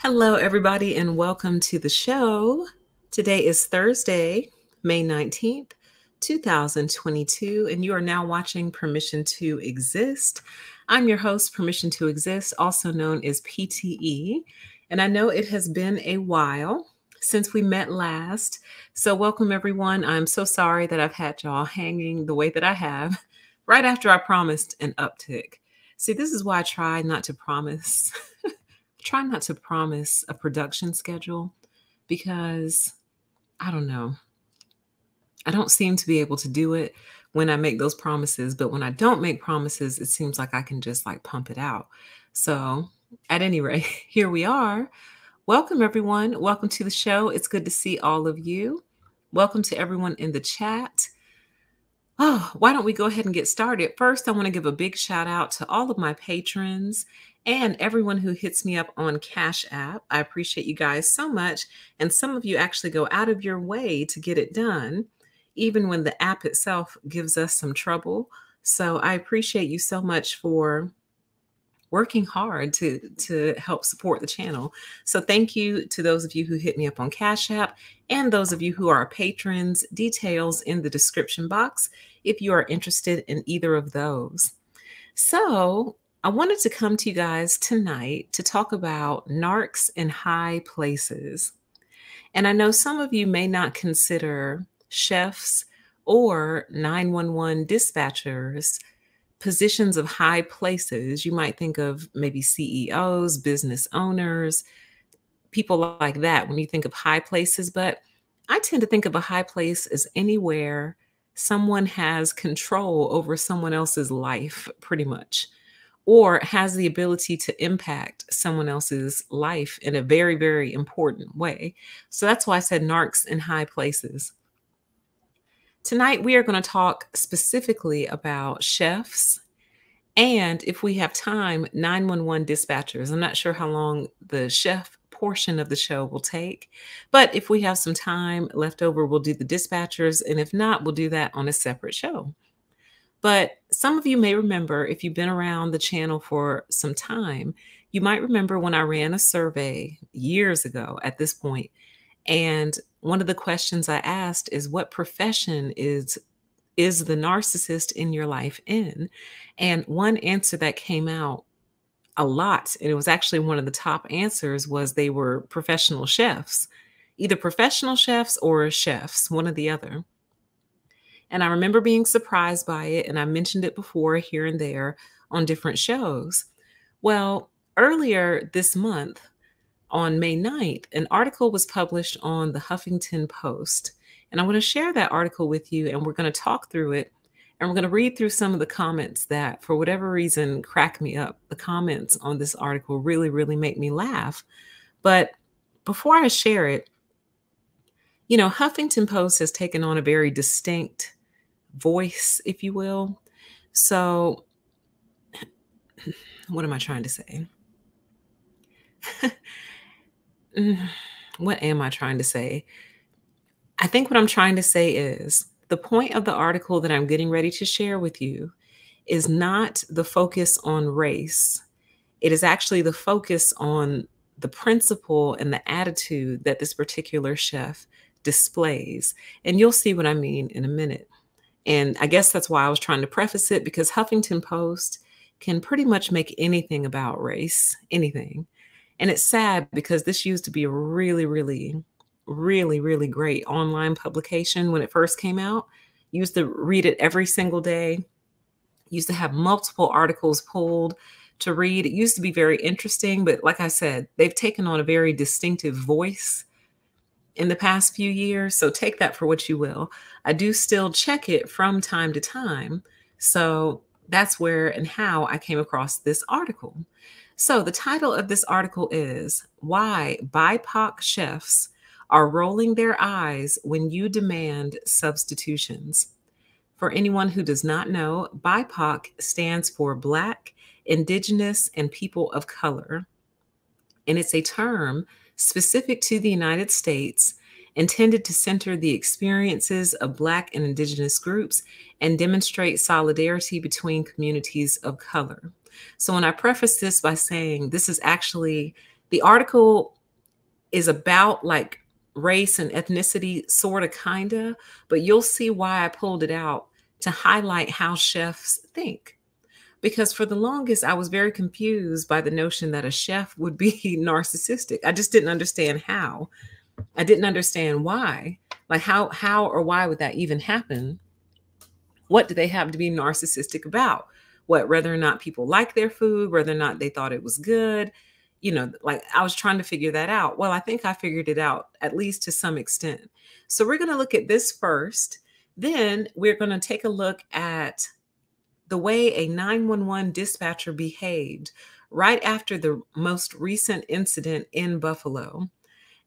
Hello, everybody, and welcome to the show. Today is Thursday, May 19th, 2022, and you are now watching Permission to Exist. I'm your host, Permission to Exist, also known as PTE, and I know it has been a while since we met last. So, welcome, everyone. I'm so sorry that I've had y'all hanging the way that I have right after I promised an uptick. See, this is why I try not to promise. Try not to promise a production schedule because I don't know. I don't seem to be able to do it when I make those promises, but when I don't make promises, it seems like I can just like pump it out. So, at any rate, here we are. Welcome, everyone. Welcome to the show. It's good to see all of you. Welcome to everyone in the chat. Oh, why don't we go ahead and get started? First, I want to give a big shout out to all of my patrons and everyone who hits me up on Cash App. I appreciate you guys so much. And some of you actually go out of your way to get it done, even when the app itself gives us some trouble. So I appreciate you so much for working hard to help support the channel. So thank you to those of you who hit me up on Cash App and those of you who are patrons. Details in the description box if you are interested in either of those. So I wanted to come to you guys tonight to talk about narcs in high places. And I know some of you may not consider chefs or 911 dispatchers positions of high places. You might think of maybe CEOs, business owners, people like that when you think of high places. But I tend to think of a high place as anywhere someone has control over someone else's life, pretty much, or has the ability to impact someone else's life in a very, very important way. So that's why I said narcs in high places. Tonight, we are going to talk specifically about chefs and, if we have time, 911 dispatchers. I'm not sure how long the chef portion of the show will take, but if we have some time left over, we'll do the dispatchers. And if not, we'll do that on a separate show. But some of you may remember, if you've been around the channel for some time, you might remember when I ran a survey years ago at this point. And one of the questions I asked is, what profession is the narcissist in your life in? And one answer that came out a lot, and it was actually one of the top answers, was they were professional chefs, either professional chefs or chefs, one or the other. And I remember being surprised by it, and I mentioned it before here and there on different shows. Well, earlier this month, on May 9th, an article was published on the Huffington Post. And I want to share that article with you, and we're going to talk through it. And we're going to read through some of the comments that, for whatever reason, crack me up. The comments on this article really, really make me laugh. But before I share it, you know, Huffington Post has taken on a very distinct voice, if you will. So what am I trying to say? What am I trying to say? I think what I'm trying to say is the point of the article that I'm getting ready to share with you is not the focus on race. It is actually the focus on the principle and the attitude that this particular chef displays. And you'll see what I mean in a minute. And I guess that's why I was trying to preface it, because Huffington Post can pretty much make anything about race, anything. And it's sad because this used to be a really, really, really, really great online publication when it first came out. You used to read it every single day. Used to have multiple articles pulled to read. It used to be very interesting, but like I said, they've taken on a very distinctive voice in the past few years. So take that for what you will. I do still check it from time to time. So that's where and how I came across this article. So the title of this article is Why BIPOC Chefs Are Rolling Their Eyes When You Demand Substitutions. For anyone who does not know, BIPOC stands for Black, Indigenous, and People of Color. And it's a term specific to the United States intended to center the experiences of Black and Indigenous groups and demonstrate solidarity between communities of color. So when I preface this by saying this is actually The article is about like race and ethnicity, sort of, kind of, but you'll see why I pulled it out to highlight how chefs think. Because for the longest, I was very confused by the notion that a chef would be narcissistic. I just didn't understand how. I didn't understand why. Like how or why would that even happen? What do they have to be narcissistic about? What, whether or not people like their food, whether or not they thought it was good? Like I was trying to figure that out. Well, I think I figured it out, at least to some extent. So we're going to look at this first. Then we're going to take a look at the way a 911 dispatcher behaved right after the most recent incident in Buffalo.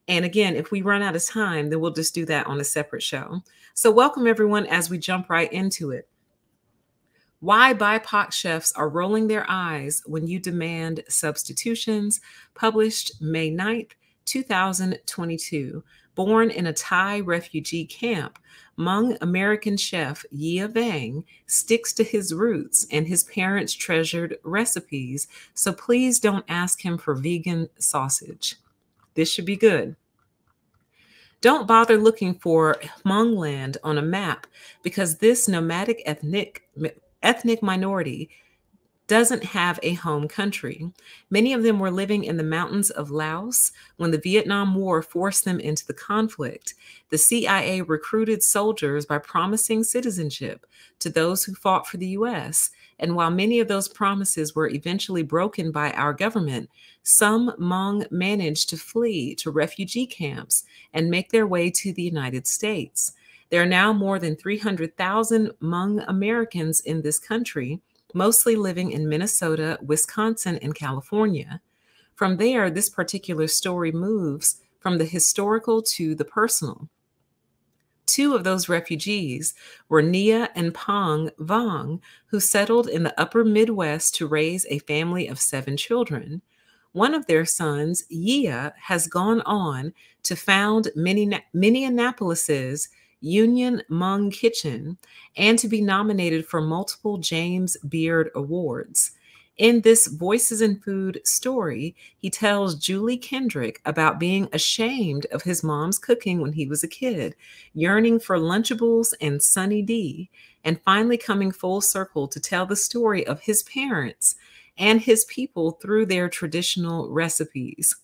And again, if we run out of time, then we'll just do that on a separate show. So welcome everyone as we jump right into it. Why BIPOC chefs are rolling their eyes when you demand substitutions, published May 9th, 2022. Born in a Thai refugee camp, Hmong American chef Yia Vang sticks to his roots and his parents' treasured recipes, so please don't ask him for vegan sausage. This should be good. Don't bother looking for Hmong land on a map because this nomadic ethnic minority doesn't have a home country. Many of them were living in the mountains of Laos when the Vietnam War forced them into the conflict. The CIA recruited soldiers by promising citizenship to those who fought for the U.S. And while many of those promises were eventually broken by our government, some Hmong managed to flee to refugee camps and make their way to the United States. There are now more than 300,000 Hmong Americans in this country, mostly living in Minnesota, Wisconsin, and California. From there, this particular story moves from the historical to the personal. Two of those refugees were Nia and Pong Vong, who settled in the upper Midwest to raise a family of 7 children. One of their sons, Yia, has gone on to found Minneapolis's Union Hmong Kitchen and to be nominated for multiple James Beard Awards. In this Voices in Food story, he tells Julie Kendrick about being ashamed of his mom's cooking when he was a kid, yearning for Lunchables and Sunny D, and finally coming full circle to tell the story of his parents and his people through their traditional recipes.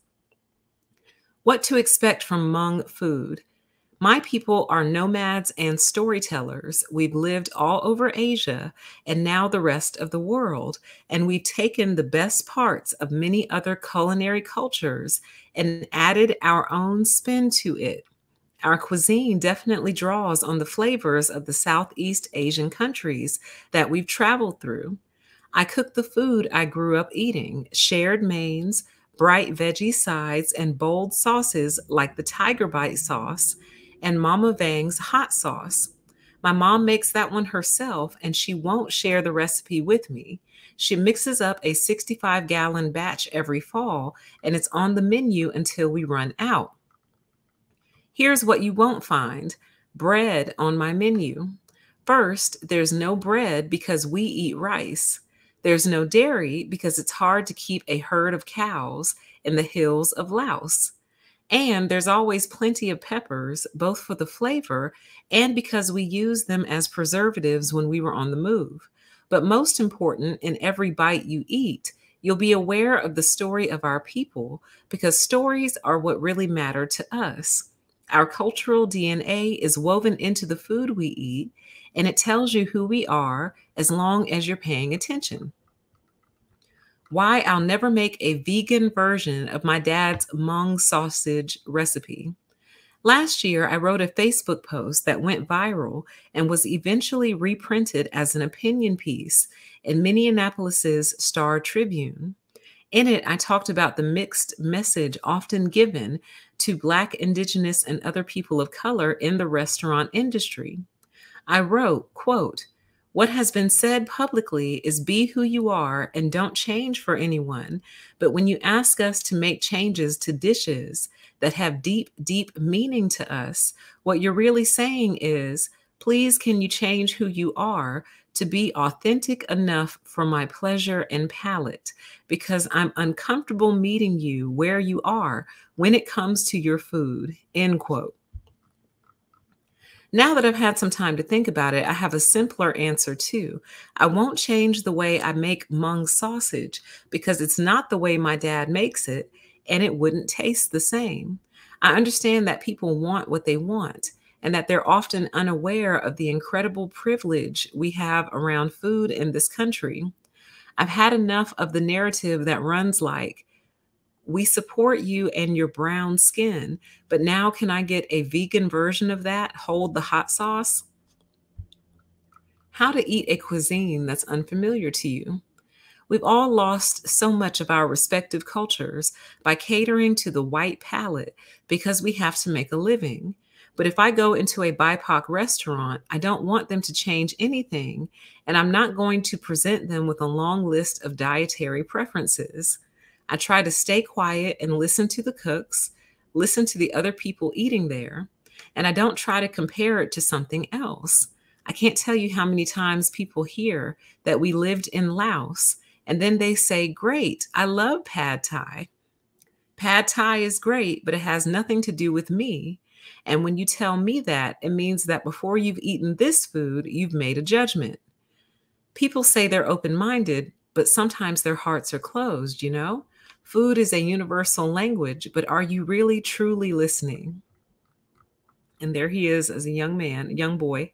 What to expect from Hmong food? My people are nomads and storytellers. We've lived all over Asia and now the rest of the world, and we've taken the best parts of many other culinary cultures and added our own spin to it. Our cuisine definitely draws on the flavors of the Southeast Asian countries that we've traveled through. I cook the food I grew up eating, shared mains, bright veggie sides, and bold sauces like the Tiger Bite sauce and Mama Vang's hot sauce. My mom makes that one herself, and she won't share the recipe with me. She mixes up a 65-gallon batch every fall, and it's on the menu until we run out. Here's what you won't find: bread on my menu. First, there's no bread because we eat rice. There's no dairy because it's hard to keep a herd of cows in the hills of Laos. And there's always plenty of peppers, both for the flavor and because we use them as preservatives when we were on the move. But most important, in every bite you eat, you'll be aware of the story of our people, because stories are what really matter to us. Our cultural DNA is woven into the food we eat, and it tells you who we are as long as you're paying attention. Why I'll never make a vegan version of my dad's Hmong sausage recipe. Last year, I wrote a Facebook post that went viral and was eventually reprinted as an opinion piece in Minneapolis's Star Tribune. In it, I talked about the mixed message often given to Black, Indigenous, and other people of color in the restaurant industry. I wrote, quote, "What has been said publicly is be who you are and don't change for anyone. But when you ask us to make changes to dishes that have deep, deep meaning to us, what you're really saying is, please, can you change who you are to be authentic enough for my pleasure and palate because I'm uncomfortable meeting you where you are when it comes to your food, end quote. Now that I've had some time to think about it, I have a simpler answer too. I won't change the way I make mung sausage because it's not the way my dad makes it and it wouldn't taste the same. I understand that people want what they want and that they're often unaware of the incredible privilege we have around food in this country. I've had enough of the narrative that runs like, we support you and your brown skin, but now can I get a vegan version of that? Hold the hot sauce? How to eat a cuisine that's unfamiliar to you. We've all lost so much of our respective cultures by catering to the white palate because we have to make a living. But if I go into a BIPOC restaurant, I don't want them to change anything, and I'm not going to present them with a long list of dietary preferences. I try to stay quiet and listen to the cooks, listen to the other people eating there, and I don't try to compare it to something else. I can't tell you how many times people hear that we lived in Laos, and then they say, great, I love pad thai. Pad thai is great, but it has nothing to do with me. And when you tell me that, it means that before you've eaten this food, you've made a judgment. People say they're open-minded, but sometimes their hearts are closed, you know? Food is a universal language, but are you really truly listening? And there he is as a young man, a young boy.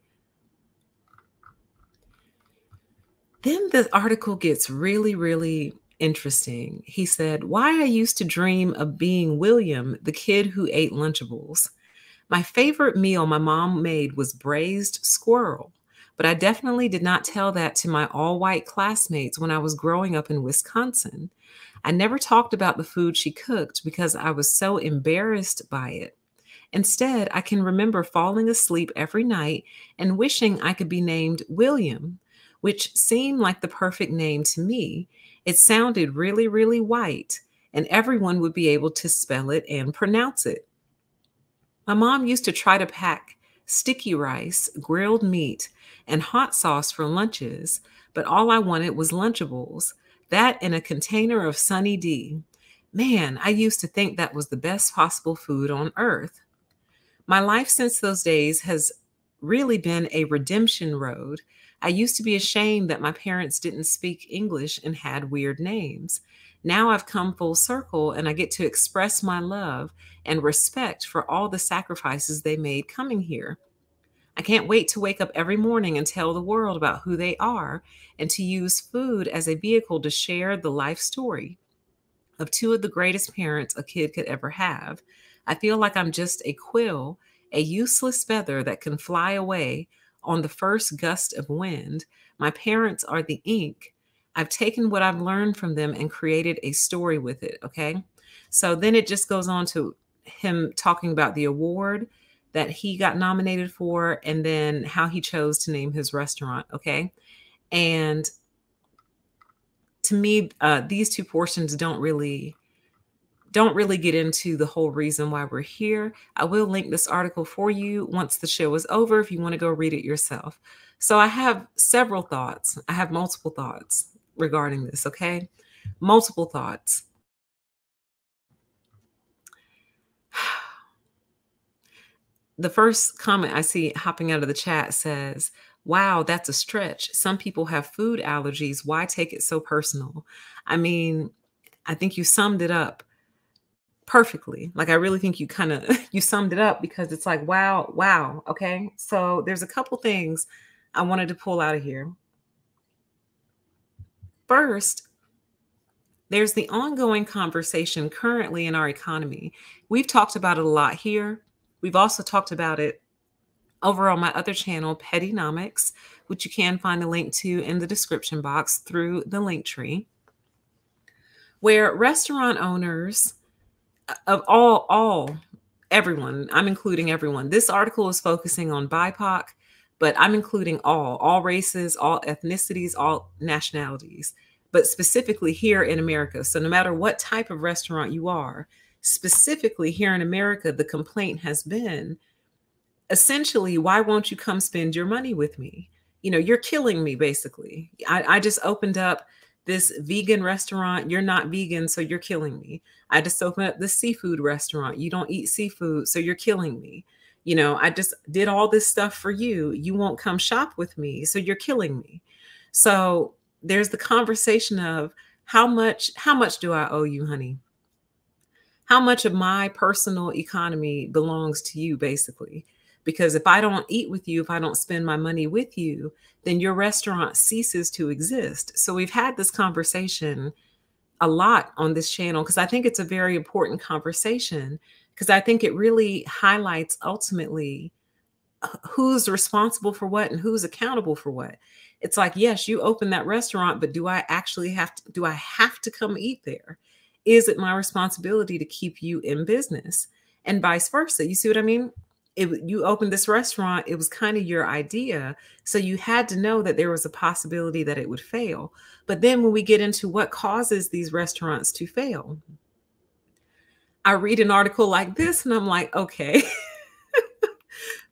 Then the article gets really, really interesting. He said, why I used to dream of being William, the kid who ate Lunchables. My favorite meal my mom made was braised squirrel, but I definitely did not tell that to my all-white classmates when I was growing up in Wisconsin. I never talked about the food she cooked because I was so embarrassed by it. Instead, I can remember falling asleep every night and wishing I could be named William, which seemed like the perfect name to me. It sounded really, really white, and everyone would be able to spell it and pronounce it. My mom used to try to pack sticky rice, grilled meat, and hot sauce for lunches, but all I wanted was Lunchables, that in a container of Sunny D. Man, I used to think that was the best possible food on earth. My life since those days has really been a redemption road. I used to be ashamed that my parents didn't speak English and had weird names. Now I've come full circle and I get to express my love and respect for all the sacrifices they made coming here. I can't wait to wake up every morning and tell the world about who they are and to use food as a vehicle to share the life story of two of the greatest parents a kid could ever have. I feel like I'm just a quill, a useless feather that can fly away on the first gust of wind. My parents are the ink. I've taken what I've learned from them and created a story with it, okay? So then it just goes on to him talking about the award that he got nominated for and then how he chose to name his restaurant, okay? And to me, these two portions don't really get into the whole reason why we're here. I will link this article for you once the show is over if you want to go read it yourself. So I have several thoughts. I have multiple thoughts regarding this, okay? Multiple thoughts. The first comment I see hopping out of the chat says, wow, that's a stretch. Some people have food allergies. Why take it so personal? I mean, I think you summed it up perfectly. Like, I really think you kind of, you summed it up because it's like, wow, wow. Okay. So there's a couple things I wanted to pull out of here. First, there's the ongoing conversation currently in our economy. We've talked about it a lot here. We've also talked about it over on my other channel, Pettynomics, which you can find a link to in the description box through the link tree, where restaurant owners of everyone, I'm including everyone. This article is focusing on BIPOC, but I'm including all races, all ethnicities, all nationalities, but specifically here in America. So no matter what type of restaurant you are, specifically here in America, the complaint has been, essentially, why won't you come spend your money with me? you're killing me, basically. I just opened up this vegan restaurant. You're not vegan, so you're killing me. I just opened up this seafood restaurant. You don't eat seafood, so you're killing me. I just did all this stuff for you. You won't come shop with me, so you're killing me. So there's the conversation of how much do I owe you, honey? How much of my personal economy belongs to you, basically? Because if I don't eat with you, if I don't spend my money with you, then your restaurant ceases to exist. So we've had this conversation a lot on this channel because I think it's a very important conversation, because I think it really highlights ultimately who's responsible for what and who's accountable for what. It's like, yes, you open that restaurant, but do I actually do I have to come eat there? Is it my responsibility to keep you in business? And vice versa. You see what I mean? You opened this restaurant, it was kind of your idea. So you had to know that there was a possibility that it would fail. But then when we get into what causes these restaurants to fail, I read an article like this and I'm like, okay.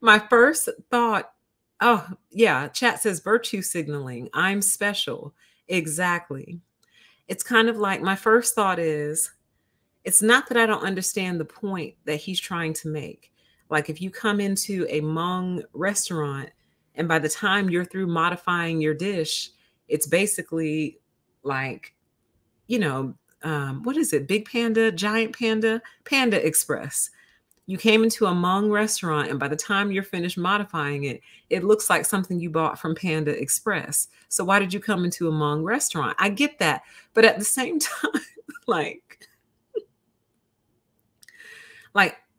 My first thought, oh, yeah, chat says virtue signaling. I'm special. Exactly. It's kind of like my first thought is, it's not that I don't understand the point that he's trying to make. Like if you come into a Hmong restaurant and by the time you're through modifying your dish, it's basically like, what is it? Big Panda, Giant Panda, Panda Express. You came into a Hmong restaurant, and by the time you're finished modifying it, it looks like something you bought from Panda Express. So why did you come into a Hmong restaurant? I get that. But at the same time, like,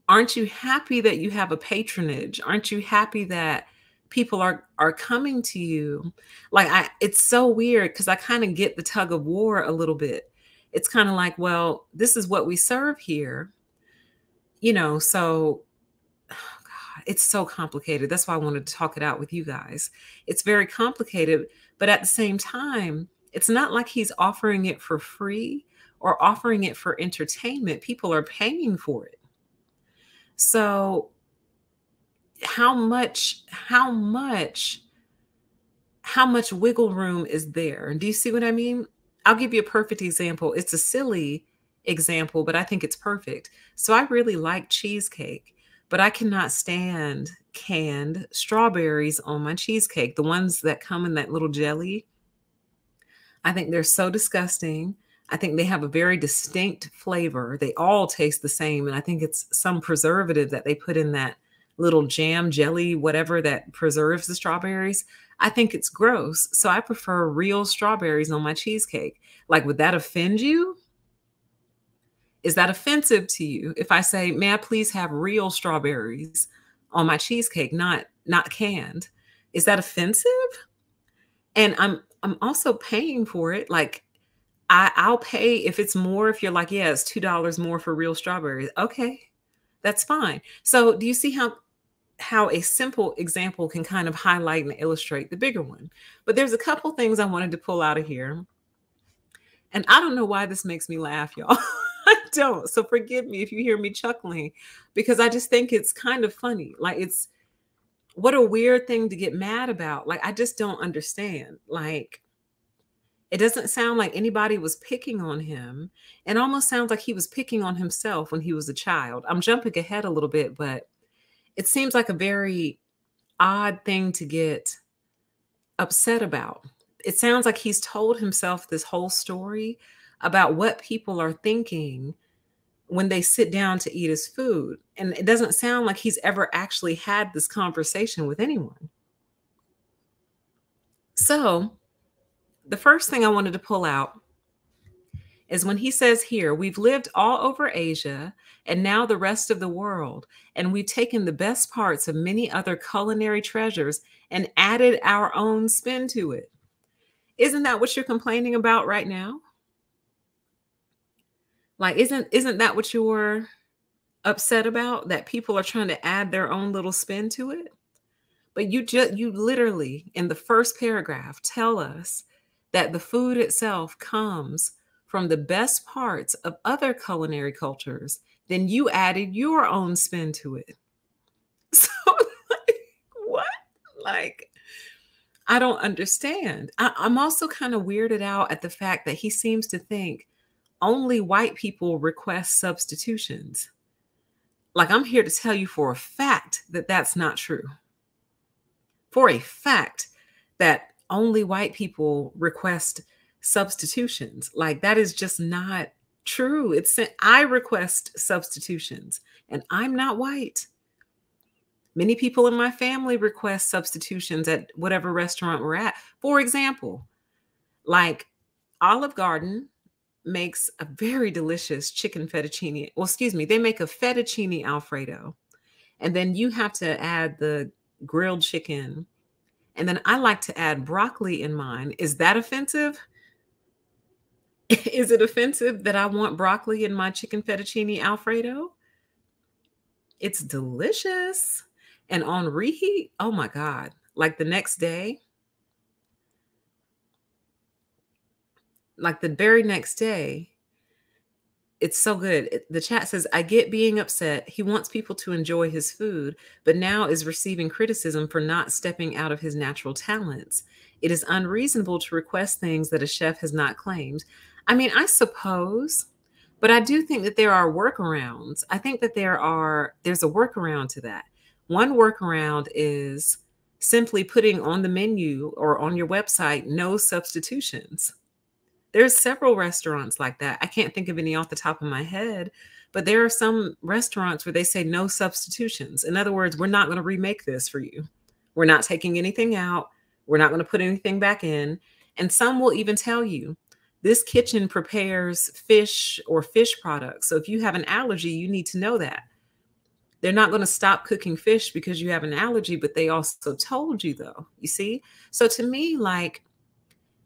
aren't you happy that you have a patronage? Aren't you happy that people are coming to you? Like, it's so weird because I kind of get the tug of war a little bit. It's kind of like, well, this is what we serve here. So oh God, it's so complicated. That's why I wanted to talk it out with you guys. It's very complicated, but at the same time, it's not like he's offering it for free or offering it for entertainment. People are paying for it. So how much wiggle room is there? Do you see what I mean? I'll give you a perfect example. It's a silly example, but I think it's perfect. So I really like cheesecake, but I cannot stand canned strawberries on my cheesecake. The ones that come in that little jelly, I think they're so disgusting. I think they have a very distinct flavor. They all taste the same. And I think it's some preservative that they put in that little jam, jelly, whatever that preserves the strawberries. I think it's gross. So I prefer real strawberries on my cheesecake. Like, would that offend you? Is that offensive to you if I say, may I please have real strawberries on my cheesecake, not canned? Is that offensive? And I'm also paying for it. Like, I'll pay if it's more, if you're like, yeah, it's $2 more for real strawberries. Okay, that's fine. So do you see how a simple example can kind of highlight and illustrate the bigger one? But there's a couple things I wanted to pull out of here. And I don't know why this makes me laugh, y'all. I don't. So forgive me if you hear me chuckling, because I just think it's kind of funny. Like, it's what a weird thing to get mad about. Like, I just don't understand. Like, it doesn't sound like anybody was picking on him. It almost sounds like he was picking on himself when he was a child. I'm jumping ahead a little bit, but it seems like a very odd thing to get upset about. It sounds like he's told himself this whole story about what people are thinking when they sit down to eat his food. And it doesn't sound like he's ever actually had this conversation with anyone. So the first thing I wanted to pull out is when he says here, we've lived all over Asia and now the rest of the world, and we've taken the best parts of many other culinary treasures and added our own spin to it. Isn't that what you're complaining about right now? Like, isn't that what you're upset about? That people are trying to add their own little spin to it? But you literally in the first paragraph tell us that the food itself comes from the best parts of other culinary cultures. Then you added your own spin to it. So, like, what? Like, I don't understand. I'm also kind of weirded out at the fact that he seems to think only white people request substitutions. Like, I'm here to tell you for a fact that that's not true. For a fact that only white people request substitutions. Like, that is just not true. I request substitutions and I'm not white. Many people in my family request substitutions at whatever restaurant we're at. For example, like Olive Garden makes a very delicious chicken fettuccine. Well, excuse me, they make a fettuccine Alfredo. And then you have to add the grilled chicken. And then I like to add broccoli in mine. Is that offensive? Is it offensive that I want broccoli in my chicken fettuccine Alfredo? It's delicious. And on reheat, oh my God. Like the next day, like the very next day, it's so good. The chat says, I get being upset. He wants people to enjoy his food, but now is receiving criticism for not stepping out of his natural talents. It is unreasonable to request things that a chef has not claimed. I mean, I suppose, but I do think that there are workarounds. I think that there's a workaround to that. One workaround is simply putting on the menu or on your website, no substitutions. There's several restaurants like that. I can't think of any off the top of my head, but there are some restaurants where they say no substitutions. In other words, we're not going to remake this for you. We're not taking anything out. We're not going to put anything back in. And some will even tell you, this kitchen prepares fish or fish products. So if you have an allergy, you need to know that. They're not going to stop cooking fish because you have an allergy, but they also told you though, you see? So to me, like,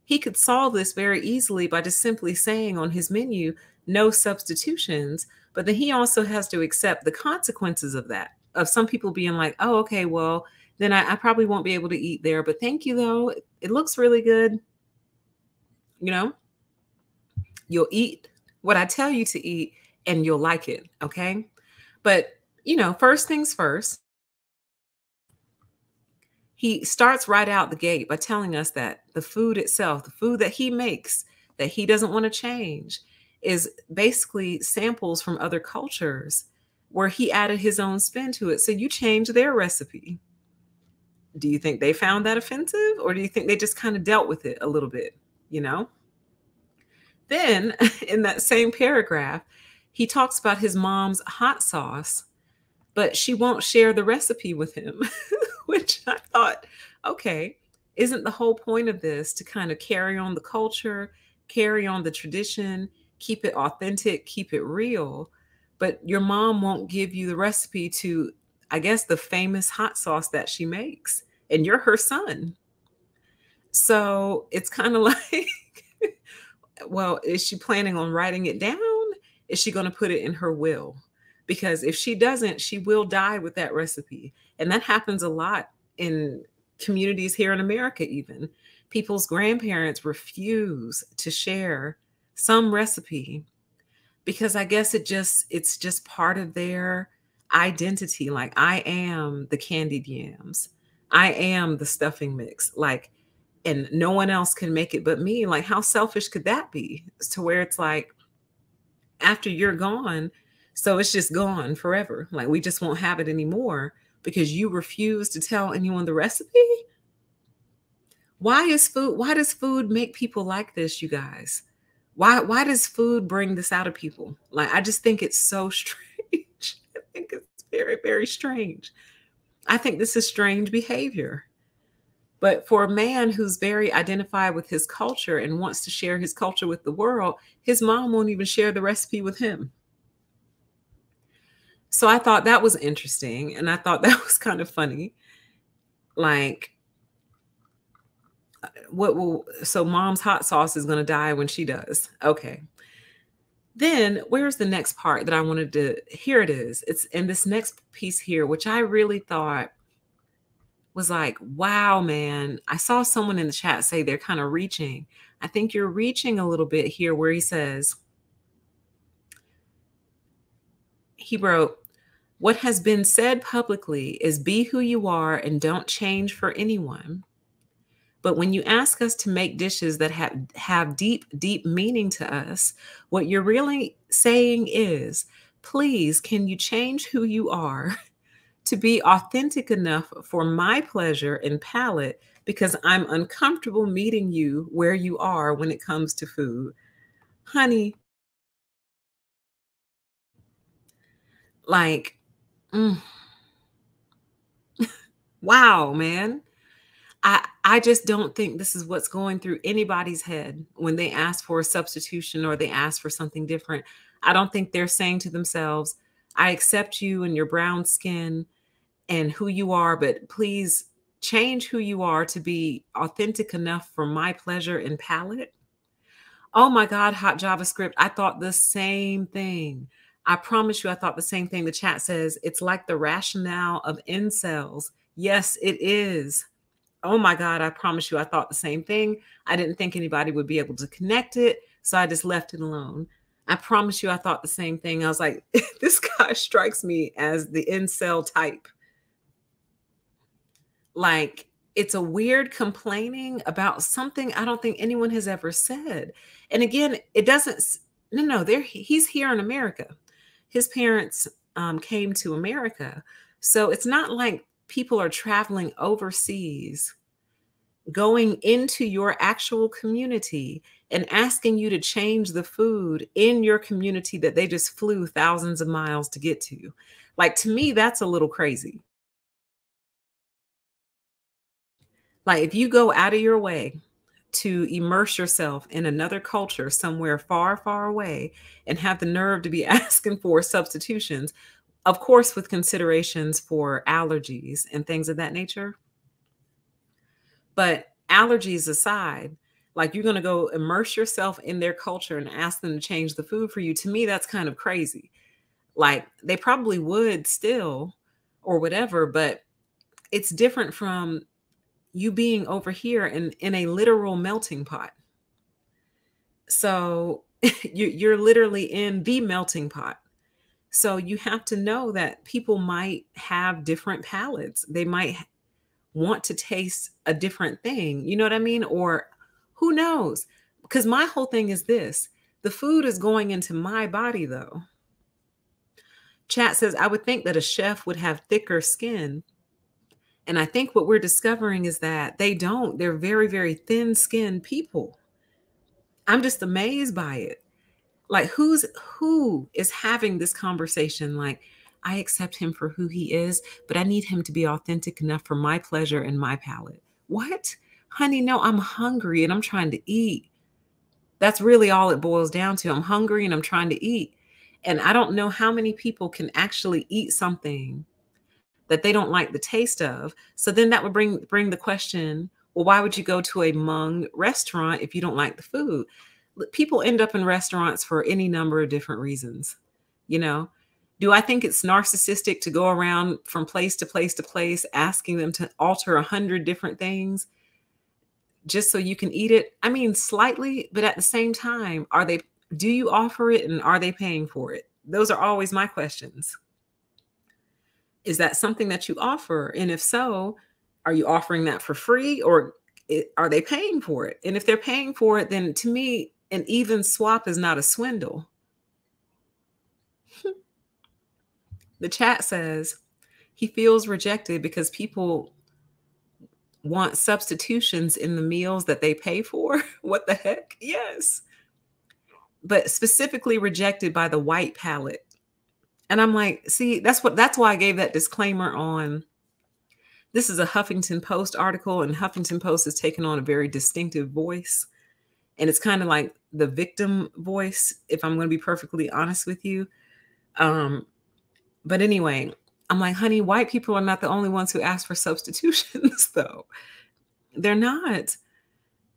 he could solve this very easily by just simply saying on his menu, no substitutions. But then he also has to accept the consequences of that, of some people being like, oh, okay, well, then I probably won't be able to eat there. But thank you, though. It looks really good. You know, you'll eat what I tell you to eat and you'll like it. Okay. But, you know, first things first, he starts right out the gate by telling us that the food itself, the food that he makes, that he doesn't want to change, is basically samples from other cultures where he added his own spin to it. So you change their recipe. Do you think they found that offensive, or do you think they just kind of dealt with it a little bit, you know? Then in that same paragraph, he talks about his mom's hot sauce, but she won't share the recipe with him, which I thought, okay, isn't the whole point of this to kind of carry on the culture, carry on the tradition, keep it authentic, keep it real? But your mom won't give you the recipe to, I guess, the famous hot sauce that she makes, and you're her son. So it's kind of like, well, is she planning on writing it down? Is she going to put it in her will? Because if she doesn't, she will die with that recipe. And that happens a lot in communities here in America, even. People's grandparents refuse to share some recipe because I guess it's just part of their identity. Like, I am the candied yams. I am the stuffing mix. Like, and no one else can make it but me. Like, how selfish could that be? To where it's like, after you're gone, so it's just gone forever. Like, we just won't have it anymore because you refuse to tell anyone the recipe. Why does food make people like this, you guys? Why does food bring this out of people? Like, I just think it's so strange. I think it's very, very strange. I think this is strange behavior. But for a man who's very identified with his culture and wants to share his culture with the world, his mom won't even share the recipe with him. So I thought that was interesting. And I thought that was kind of funny. Like, so mom's hot sauce is going to die when she does. Okay. Then where's the next part that I wanted to, here it is. It's in this next piece here, which I really thought was like, wow, man. I saw someone in the chat say they're kind of reaching. I think you're reaching a little bit here where he says, he wrote, what has been said publicly is be who you are and don't change for anyone. But when you ask us to make dishes that have deep, deep meaning to us, what you're really saying is, please, can you change who you are to be authentic enough for my pleasure and palate because I'm uncomfortable meeting you where you are when it comes to food. Honey, like, mm, wow, man. I just don't think this is what's going through anybody's head when they ask for a substitution or they ask for something different. I don't think they're saying to themselves, I accept you and your brown skin and who you are, but please change who you are to be authentic enough for my pleasure and palate. Oh my God, hot JavaScript. I thought the same thing. I promise you, I thought the same thing. The chat says it's like the rationale of incels. Yes, it is. Oh my God, I promise you, I thought the same thing. I didn't think anybody would be able to connect it. So I just left it alone. I promise you, I thought the same thing. I was like, this guy strikes me as the incel type. Like, it's a weird complaining about something I don't think anyone has ever said. And again, it doesn't, no, he's here in America. His parents came to America. So it's not like people are traveling overseas, going into your actual community and asking you to change the food in your community that they just flew thousands of miles to get to. Like, to me, that's a little crazy. Like, if you go out of your way to immerse yourself in another culture somewhere far, far away and have the nerve to be asking for substitutions, of course, with considerations for allergies and things of that nature. But allergies aside, like, you're going to go immerse yourself in their culture and ask them to change the food for you. To me, that's kind of crazy. Like, they probably would still or whatever, but it's different from you being over here in a literal melting pot. So you're literally in the melting pot. So you have to know that people might have different palates. They might want to taste a different thing. You know what I mean? Or who knows? Because my whole thing is this: the food is going into my body, though. Chat says, I would think that a chef would have thicker skin. And I think what we're discovering is that they don't. They're very, very thin-skinned people. I'm just amazed by it. Like, who is having this conversation? Like, I accept him for who he is, but I need him to be authentic enough for my pleasure and my palate. What? Honey, no, I'm hungry and I'm trying to eat. That's really all it boils down to. I'm hungry and I'm trying to eat. And I don't know how many people can actually eat something that they don't like the taste of. So then that would bring the question, well, why would you go to a Hmong restaurant if you don't like the food? People end up in restaurants for any number of different reasons. You know, do I think it's narcissistic to go around from place to place to place, asking them to alter 100 different things just so you can eat it? I mean, slightly, but at the same time, do you offer it and are they paying for it? Those are always my questions. Is that something that you offer? And if so, are you offering that for free or are they paying for it? And if they're paying for it, then to me, an even swap is not a swindle. The chat says he feels rejected because people want substitutions in the meals that they pay for. What the heck? Yes. But specifically rejected by the white palate. And I'm like, see, that's why I gave that disclaimer on. This is a Huffington Post article, and Huffington Post has taken on a very distinctive voice. And it's kind of like the victim voice, if I'm going to be perfectly honest with you. But anyway, I'm like, honey, white people are not the only ones who ask for substitutions, though. They're not.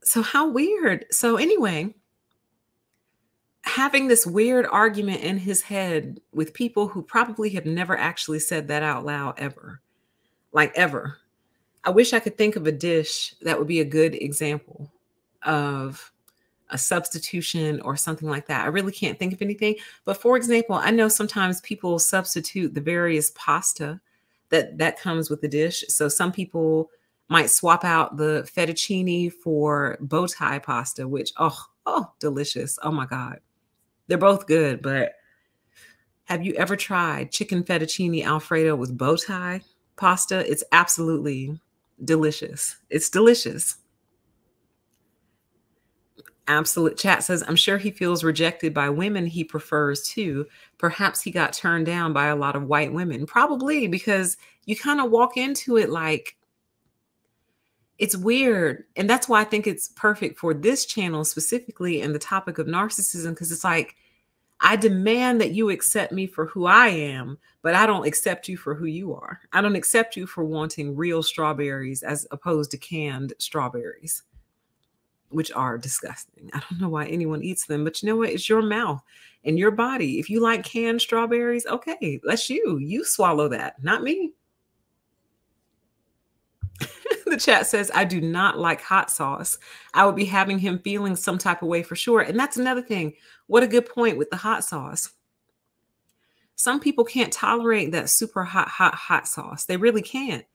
So how weird. So anyway, having this weird argument in his head with people who probably have never actually said that out loud ever. Like, ever. I wish I could think of a dish that would be a good example of a substitution or something like that. I really can't think of anything. But for example, I know sometimes people substitute the various pasta that comes with the dish. So some people Might swap out the fettuccine for bow tie pasta, which, delicious. Oh my God. They're both good, but have you ever tried chicken fettuccine Alfredo with bow tie pasta? It's absolutely delicious. It's delicious. Absolute chat says, I'm sure he feels rejected by women he prefers too. Perhaps he got turned down by a lot of white women. Probably because you kind of walk into it like, it's weird. And that's why I think it's perfect for this channel specifically and the topic of narcissism, because it's like, I demand that you accept me for who I am, but I don't accept you for who you are. I don't accept you for wanting real strawberries as opposed to canned strawberries, which are disgusting. I don't know why anyone eats them, but you know what? It's your mouth and your body. If you like canned strawberries, okay, that's you. You swallow that, not me. The chat says, I do not like hot sauce. I would be having him feeling some type of way for sure. And that's another thing. What a good point with the hot sauce. Some people can't tolerate that super hot sauce. They really can't.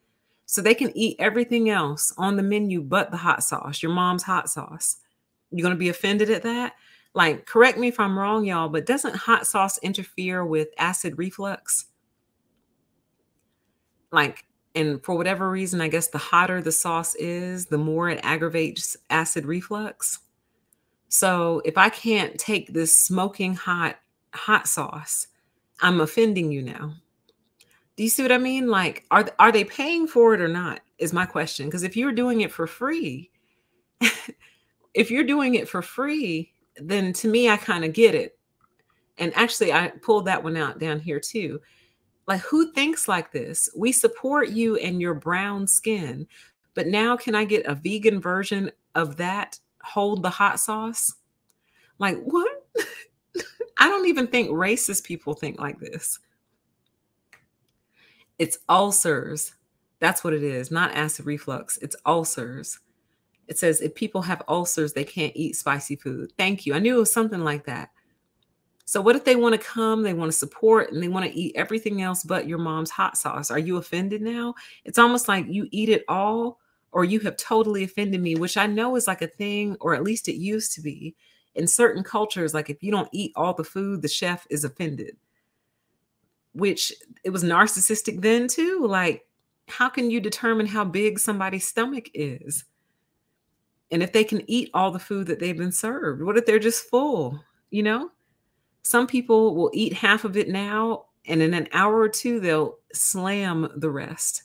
So they can eat everything else on the menu but the hot sauce, your mom's hot sauce. You're going to be offended at that? Like, correct me if I'm wrong, y'all, but doesn't hot sauce interfere with acid reflux? Like, and for whatever reason, I guess the hotter the sauce is, the more it aggravates acid reflux. So if I can't take this smoking hot sauce, I'm offending you now. Do you see what I mean? Like, are they paying for it or not is my question. Because if you're doing it for free, then to me, I kind of get it. And actually, I pulled that one out down here too. Like, who thinks like this? We support you and your brown skin, but now can I get a vegan version of that? Hold the hot sauce? Like, what? I don't even think racist people think like this. It's ulcers. That's what it is, not acid reflux. It's ulcers. It says if people have ulcers, they can't eat spicy food. Thank you. I knew it was something like that. So what if they want to come, they want to support, and they want to eat everything else but your mom's hot sauce? Are you offended now? It's almost like you eat it all or you have totally offended me, which I know is like a thing, or at least it used to be. In certain cultures, like if you don't eat all the food, the chef is offended, which it was narcissistic then too. Like, how can you determine how big somebody's stomach is? And if they can eat all the food that they've been served, what if they're just full, you know? Some people will eat half of it now, and in an hour or two, they'll slam the rest.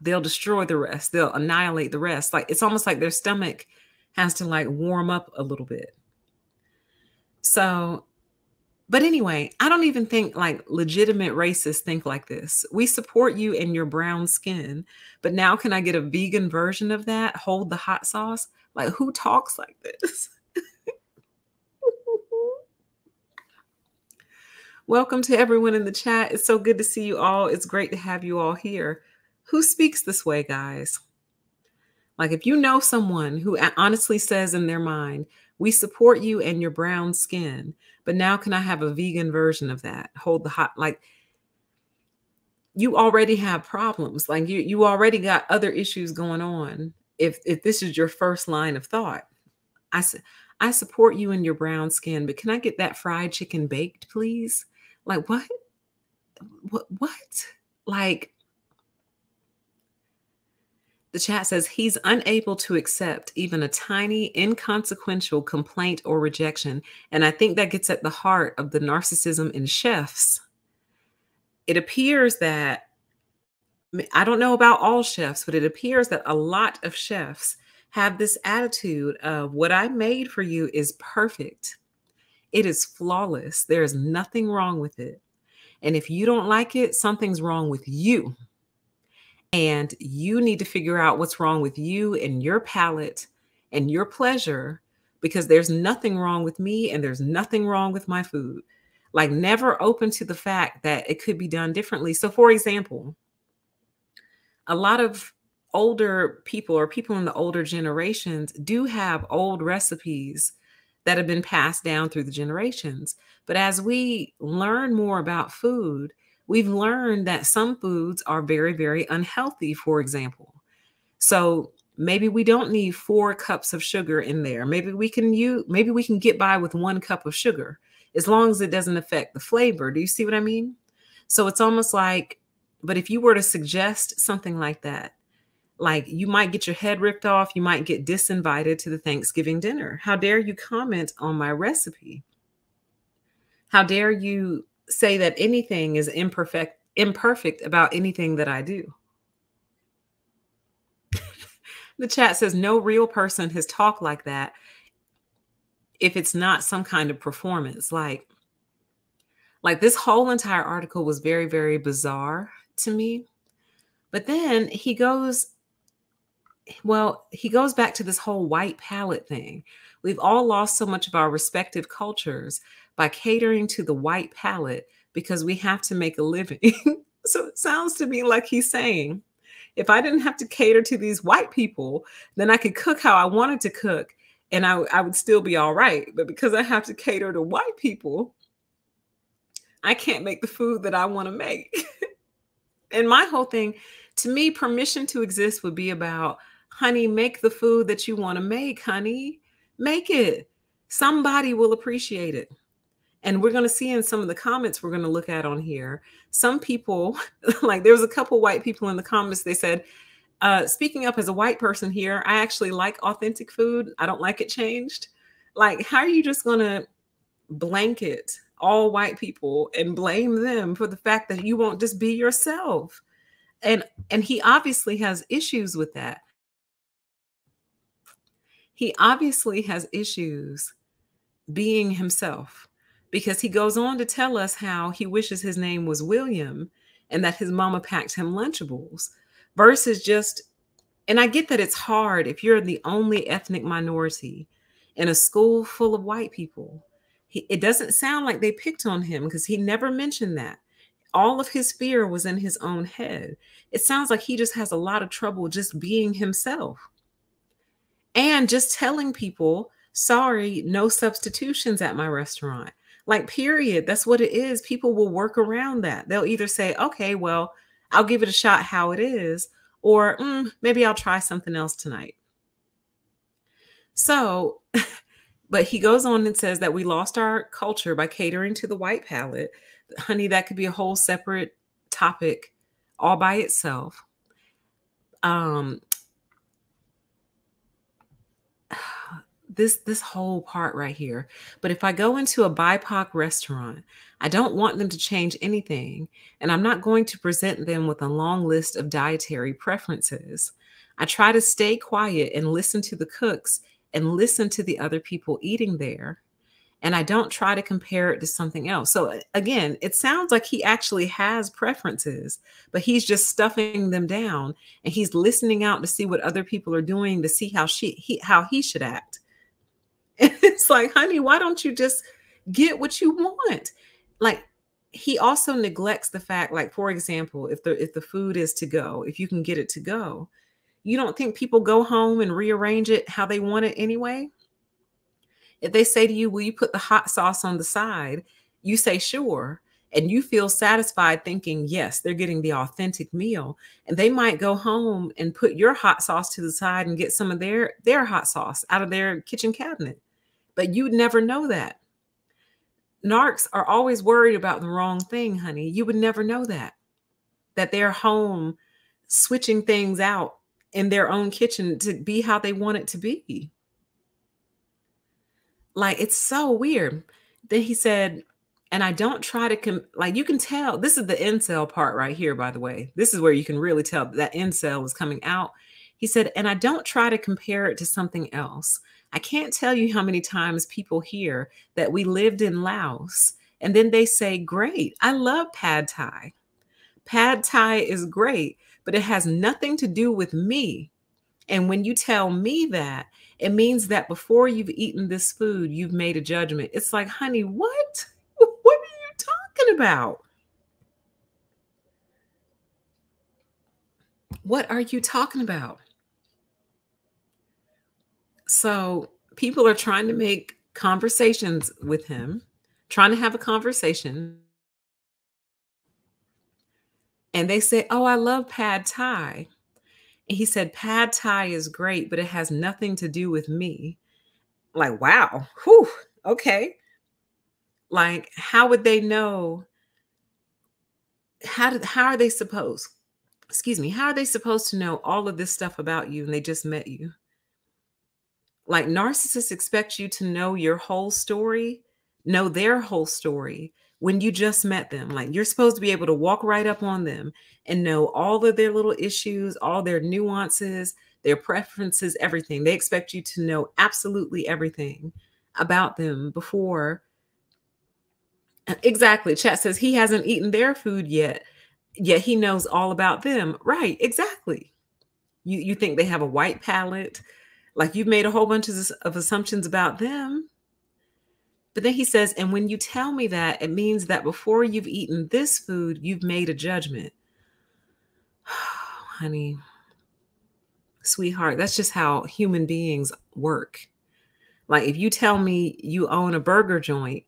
They'll destroy the rest. They'll annihilate the rest. Like, it's almost like their stomach has to like warm up a little bit. So, but anyway, I don't even think like legitimate racists think like this. We support you and your brown skin, but now can I get a vegan version of that? Hold the hot sauce? Like, who talks like this? Welcome to everyone in the chat. It's so good to see you all. It's great to have you all here. Who speaks this way, guys? Like, if you know someone who honestly says in their mind, we support you and your brown skin, but now can I have a vegan version of that? Hold the hot, like, you already have problems. Like, you already got other issues going on. If this is your first line of thought, I support you and your brown skin, but can I get that fried chicken baked, please? Like, what? What? Like, the chat says he's unable to accept even a tiny, inconsequential complaint or rejection. And I think that gets at the heart of the narcissism in chefs. It appears that, I don't know about all chefs, but it appears that a lot of chefs have this attitude of what I made for you is perfect. It is flawless. There is nothing wrong with it. And if you don't like it, something's wrong with you. And you need to figure out what's wrong with you and your palate and your pleasure, because there's nothing wrong with me and there's nothing wrong with my food. Like, never open to the fact that it could be done differently. So for example, a lot of older people or people in the older generations do have old recipes that have been passed down through the generations. But as we learn more about food, we've learned that some foods are very, very unhealthy, for example. So maybe we don't need 4 cups of sugar in there. Maybe we can get by with 1 cup of sugar as long as it doesn't affect the flavor. Do you see what I mean? So it's almost like, but if you were to suggest something like that, like you might get your head ripped off, you might get disinvited to the Thanksgiving dinner. How dare you comment on my recipe? How dare you say that anything is imperfect about anything that I do? The chat says no real person has talked like that if it's not some kind of performance. Like this whole entire article was very, very bizarre to me. But then he goes back to this whole white palette thing. We've all lost so much of our respective cultures by catering to the white palette because we have to make a living. So it sounds to me like he's saying, if I didn't have to cater to these white people, then I could cook how I wanted to cook and I would still be all right. But because I have to cater to white people, I can't make the food that I want to make. And my whole thing, to me, permission to exist would be about, honey, make the food that you want to make, honey. Make it. Somebody will appreciate it. And we're going to see in some of the comments we're going to look at on here, some people, like there was a couple white people in the comments, they said, speaking up as a white person here, I actually like authentic food. I don't like it changed. Like, how are you just going to blanket all white people and blame them for the fact that you won't just be yourself? And he obviously has issues with that. He obviously has issues being himself, because he goes on to tell us how he wishes his name was William and that his mama packed him Lunchables versus just, and I get that it's hard if you're the only ethnic minority in a school full of white people. It doesn't sound like they picked on him because he never mentioned that. All of his fear was in his own head. It sounds like he just has a lot of trouble just being himself. And just telling people, sorry, no substitutions at my restaurant. Like, period. That's what it is. People will work around that. They'll either say, okay, well, I'll give it a shot how it is, or maybe I'll try something else tonight. So, but he goes on and says that we lost our culture by catering to the white palate. Honey, that could be a whole separate topic all by itself. This whole part right here. But if I go into a BIPOC restaurant, I don't want them to change anything, and I'm not going to present them with a long list of dietary preferences. I try to stay quiet and listen to the cooks and listen to the other people eating there. And I don't try to compare it to something else. So again, it sounds like he actually has preferences, but he's just stuffing them down and he's listening out to see what other people are doing to see how he should act. And it's like, honey, why don't you just get what you want? Like, he also neglects the fact, like, for example, if the food is to go, if you can get it to go, you don't think people go home and rearrange it how they want it anyway? If they say to you, will you put the hot sauce on the side? You say, sure. And you feel satisfied thinking, yes, they're getting the authentic meal. And they might go home and put your hot sauce to the side and get some of their hot sauce out of their kitchen cabinet. But you'd never know that. Narcs are always worried about the wrong thing, honey. You would never know that they're home switching things out in their own kitchen to be how they want it to be. Like, it's so weird. Then he said, and I don't try to, like, you can tell, this is the incel part right here, by the way. This is where you can really tell that incel is coming out. He said, and I don't try to compare it to something else. I can't tell you how many times people hear that we lived in Laos, and then they say, great, I love pad thai. Pad thai is great, but it has nothing to do with me. And when you tell me that, it means that before you've eaten this food, you've made a judgment. It's like, honey, what? What are you talking about? What are you talking about? So people are trying to make conversations with him, trying to have a conversation. And they say, oh, I love pad thai. He said, pad thai is great, but it has nothing to do with me. Like, wow. Whew. Okay. Like, how would they know? How are they supposed, excuse me, how are they supposed to know all of this stuff about you and they just met you? Like, narcissists expect you to know your whole story, know their whole story when you just met them. Like, you're supposed to be able to walk right up on them and know all of their little issues, all their nuances, their preferences, everything. They expect you to know absolutely everything about them before. Exactly. Chat says he hasn't eaten their food yet he knows all about them. Right. Exactly. You think they have a white palate, like you've made a whole bunch of assumptions about them. But then he says, and when you tell me that, it means that before you've eaten this food, you've made a judgment. Honey, sweetheart, that's just how human beings work. Like if you tell me you own a burger joint,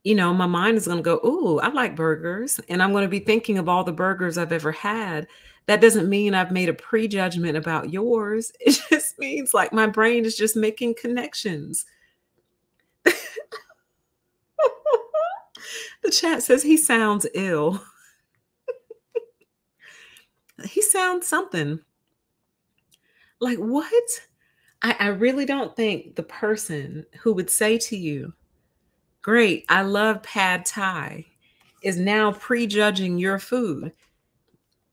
my mind is going to go, ooh, I like burgers. And I'm going to be thinking of all the burgers I've ever had. That doesn't mean I've made a prejudgment about yours. It just means like my brain is just making connections. The chat says he sounds ill. He sounds something. Like what? I really don't think the person who would say to you, great, I love pad thai, is now prejudging your food.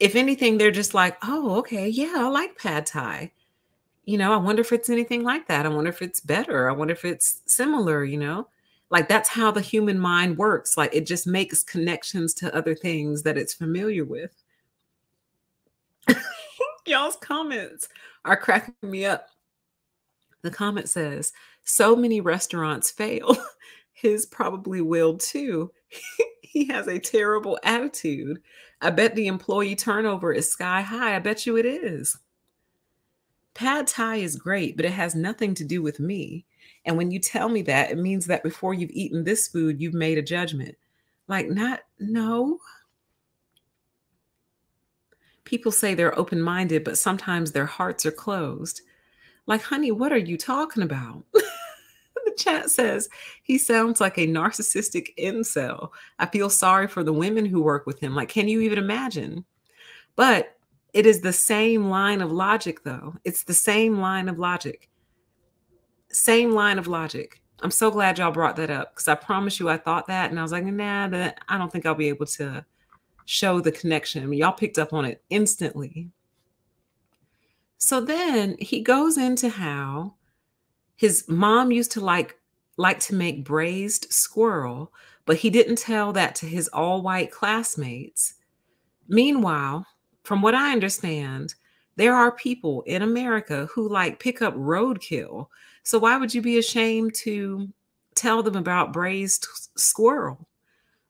If anything, they're just like, oh, okay, yeah, I like pad thai. I wonder if it's anything like that. I wonder if it's better. I wonder if it's similar, Like that's how the human mind works. Like it just makes connections to other things that it's familiar with. Y'all's comments are cracking me up. The comment says, so many restaurants fail. His probably will too. He has a terrible attitude. I bet the employee turnover is sky high. I bet you it is. Pad thai is great, but it has nothing to do with me. And when you tell me that, it means that before you've eaten this food, you've made a judgment. Like, no. People say they're open-minded, but sometimes their hearts are closed. Like, honey, what are you talking about? The chat says he sounds like a narcissistic incel. I feel sorry for the women who work with him. Like, can you even imagine? But it is the same line of logic, though. It's the same line of logic. Same line of logic. I'm so glad y'all brought that up because I promise you I thought that and I was like, nah, I don't think I'll be able to show the connection. I mean, y'all picked up on it instantly. So then he goes into how his mom used to like to make braised squirrel, but he didn't tell that to his all-white classmates. Meanwhile, from what I understand, there are people in America who like pick up roadkill. So why would you be ashamed to tell them about braised squirrel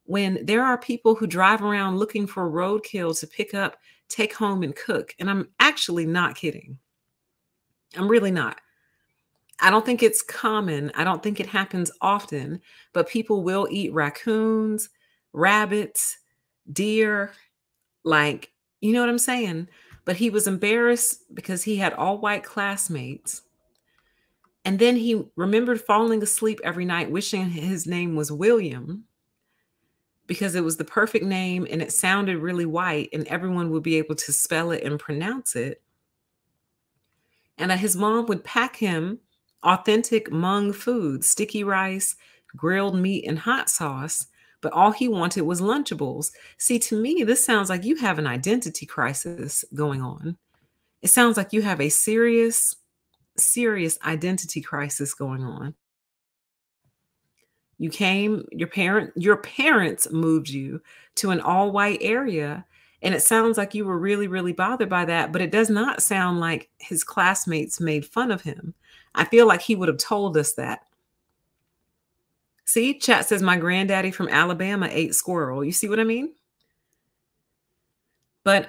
when there are people who drive around looking for roadkill to pick up, take home and cook? And I'm actually not kidding. I'm really not. I don't think it's common. I don't think it happens often, but people will eat raccoons, rabbits, deer, like, you know what I'm saying? But he was embarrassed because he had all white classmates. And then he remembered falling asleep every night wishing his name was William because it was the perfect name and it sounded really white and everyone would be able to spell it and pronounce it. And his mom would pack him authentic Hmong food, sticky rice, grilled meat, and hot sauce. But all he wanted was Lunchables. See, to me, this sounds like you have an identity crisis going on. It sounds like you have a serious identity crisis going on. You came, your parents moved you to an all-white area, and it sounds like you were really, really bothered by that, but it does not sound like his classmates made fun of him. I feel like he would have told us that. See, chat says my granddaddy from Alabama ate squirrel. You see what I mean? But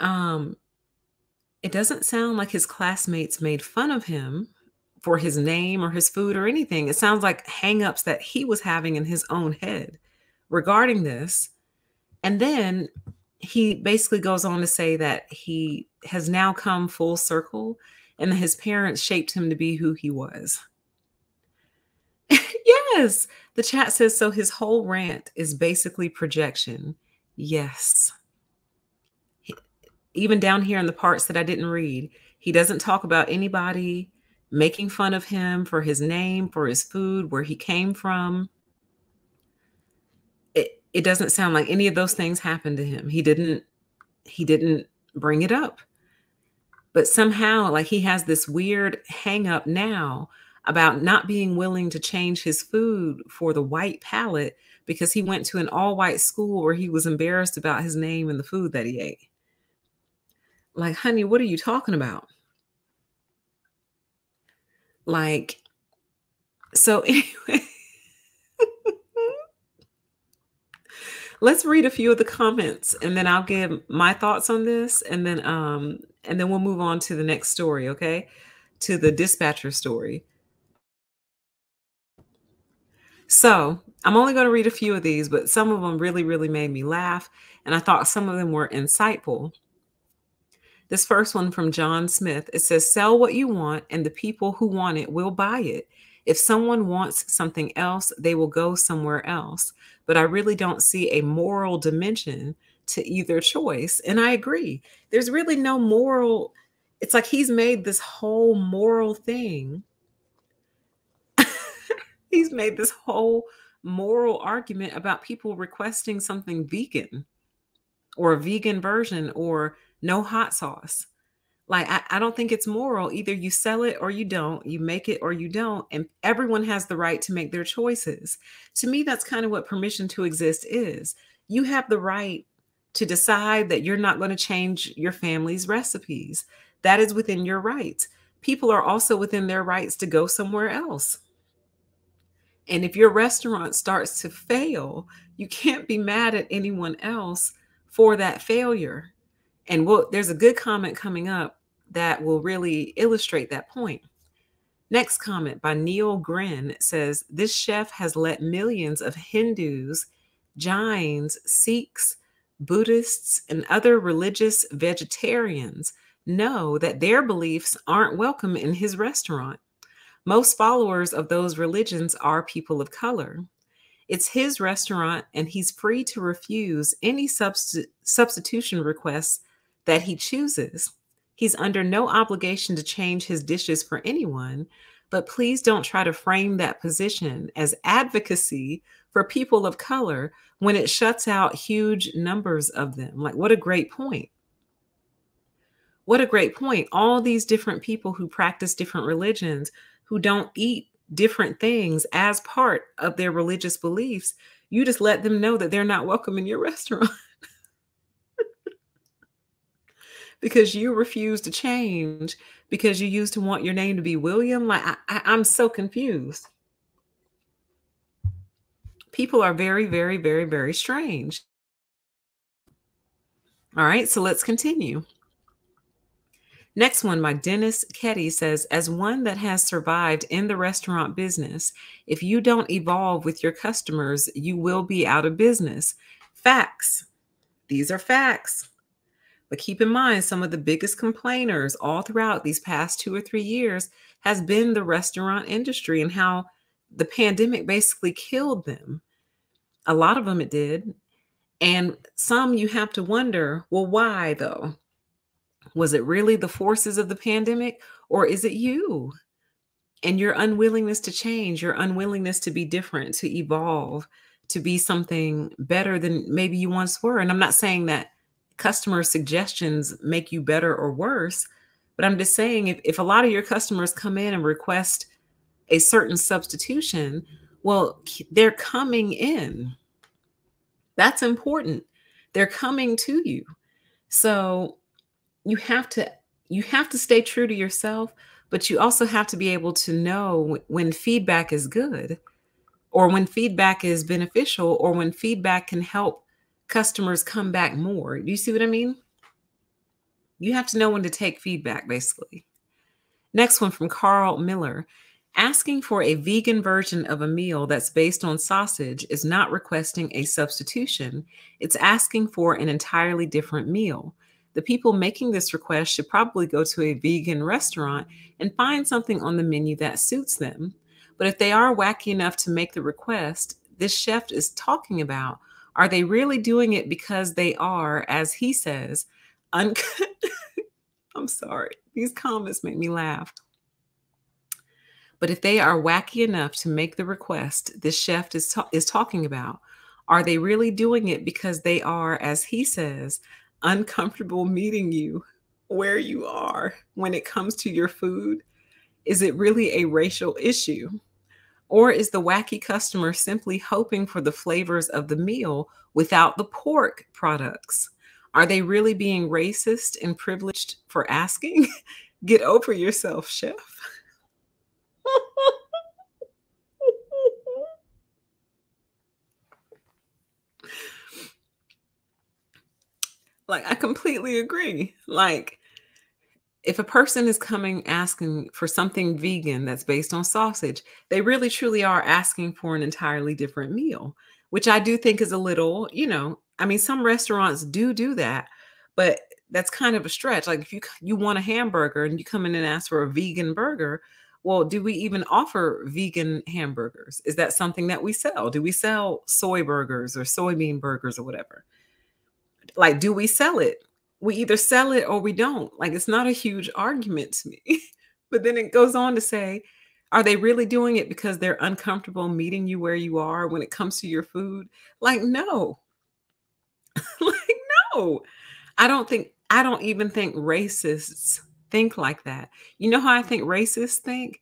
it doesn't sound like his classmates made fun of him for his name or his food or anything. It sounds like hangups that he was having in his own head regarding this. And then he basically goes on to say that he has now come full circle and that his parents shaped him to be who he was. Yes. The chat says so his whole rant is basically projection. Yes. He- Even down here in the parts that I didn't read, he doesn't talk about anybody making fun of him for his name, for his food, where he came from. It doesn't sound like any of those things happened to him. He didn't bring it up. But somehow, like, he has this weird hang up now about not being willing to change his food for the white palate because he went to an all white school where he was embarrassed about his name and the food that he ate. Like, honey, what are you talking about? Like, so anyway, let's read a few of the comments and then I'll give my thoughts on this and then we'll move on to the next story, okay? To the dispatcher story. So I'm only going to read a few of these, but some of them really, really made me laugh. And I thought some of them were insightful. This first one from John Smith, it says, sell what you want and the people who want it will buy it. If someone wants something else, they will go somewhere else. But I really don't see a moral dimension to either choice. And I agree. There's really no moral. It's like he's made this whole moral thing. He's made this whole moral argument about people requesting something vegan or a vegan version or no hot sauce. Like, I don't think it's moral. Either you sell it or you don't, you make it or you don't, and everyone has the right to make their choices. To me, that's kind of what permission to exist is. You have the right to decide that you're not going to change your family's recipes. That is within your rights. People are also within their rights to go somewhere else. And if your restaurant starts to fail, you can't be mad at anyone else for that failure. And there's a good comment coming up that will really illustrate that point. Next comment by Neil Grin says, this chef has let millions of Hindus, Jains, Sikhs, Buddhists, and other religious vegetarians know that their beliefs aren't welcome in his restaurant. Most followers of those religions are people of color. It's his restaurant, and he's free to refuse any substitution requests that he chooses. He's under no obligation to change his dishes for anyone, but please don't try to frame that position as advocacy for people of color when it shuts out huge numbers of them. Like, what a great point. What a great point. All these different people who practice different religions, who don't eat different things as part of their religious beliefs, you just let them know that they're not welcome in your restaurant because you refuse to change because you used to want your name to be William. Like, I'm so confused. People are very, very, very, very strange. All right, so let's continue. Next one, by Dennis Ketty says, as one that has survived in the restaurant business, if you don't evolve with your customers, you will be out of business. Facts. These are facts. But keep in mind, some of the biggest complainers all throughout these past 2 or 3 years has been the restaurant industry and how the pandemic basically killed them. A lot of them it did. And some you have to wonder, well, why though? Was it really the forces of the pandemic, or is it you and your unwillingness to change, your unwillingness to be different, to evolve, to be something better than maybe you once were? And I'm not saying that customer suggestions make you better or worse, but I'm just saying if a lot of your customers come in and request a certain substitution, well, they're coming in. That's important. They're coming to you. So you have to stay true to yourself, but you also have to be able to know when feedback is good or when feedback is beneficial or when feedback can help customers come back more. Do you see what I mean? You have to know when to take feedback, basically. Next one from Carl Miller. Asking for a vegan version of a meal that's based on sausage is not requesting a substitution, it's asking for an entirely different meal. The people making this request should probably go to a vegan restaurant and find something on the menu that suits them. But if they are wacky enough to make the request, this chef is talking about, are they really doing it because they are, as he says, un- I'm sorry, these comments make me laugh. But if they are wacky enough to make the request this chef is talking about, are they really doing it because they are, as he says, uncomfortable meeting you where you are when it comes to your food? Is it really a racial issue? Or is the wacky customer simply hoping for the flavors of the meal without the pork products? Are they really being racist and privileged for asking? Get over yourself, chef. Like, I completely agree. Like, if a person is coming asking for something vegan that's based on sausage, they really truly are asking for an entirely different meal, which I do think is a little, I mean, some restaurants do that, but that's kind of a stretch. Like if you want a hamburger and you come in and ask for a vegan burger, well, do we even offer vegan hamburgers? Is that something that we sell? Do we sell soy burgers or soybean burgers or whatever? Like, do we sell it? We either sell it or we don't. Like, it's not a huge argument to me. But then it goes on to say, are they really doing it because they're uncomfortable meeting you where you are when it comes to your food? Like, no. Like, no. I don't even think racists think like that. You know how I think racists think?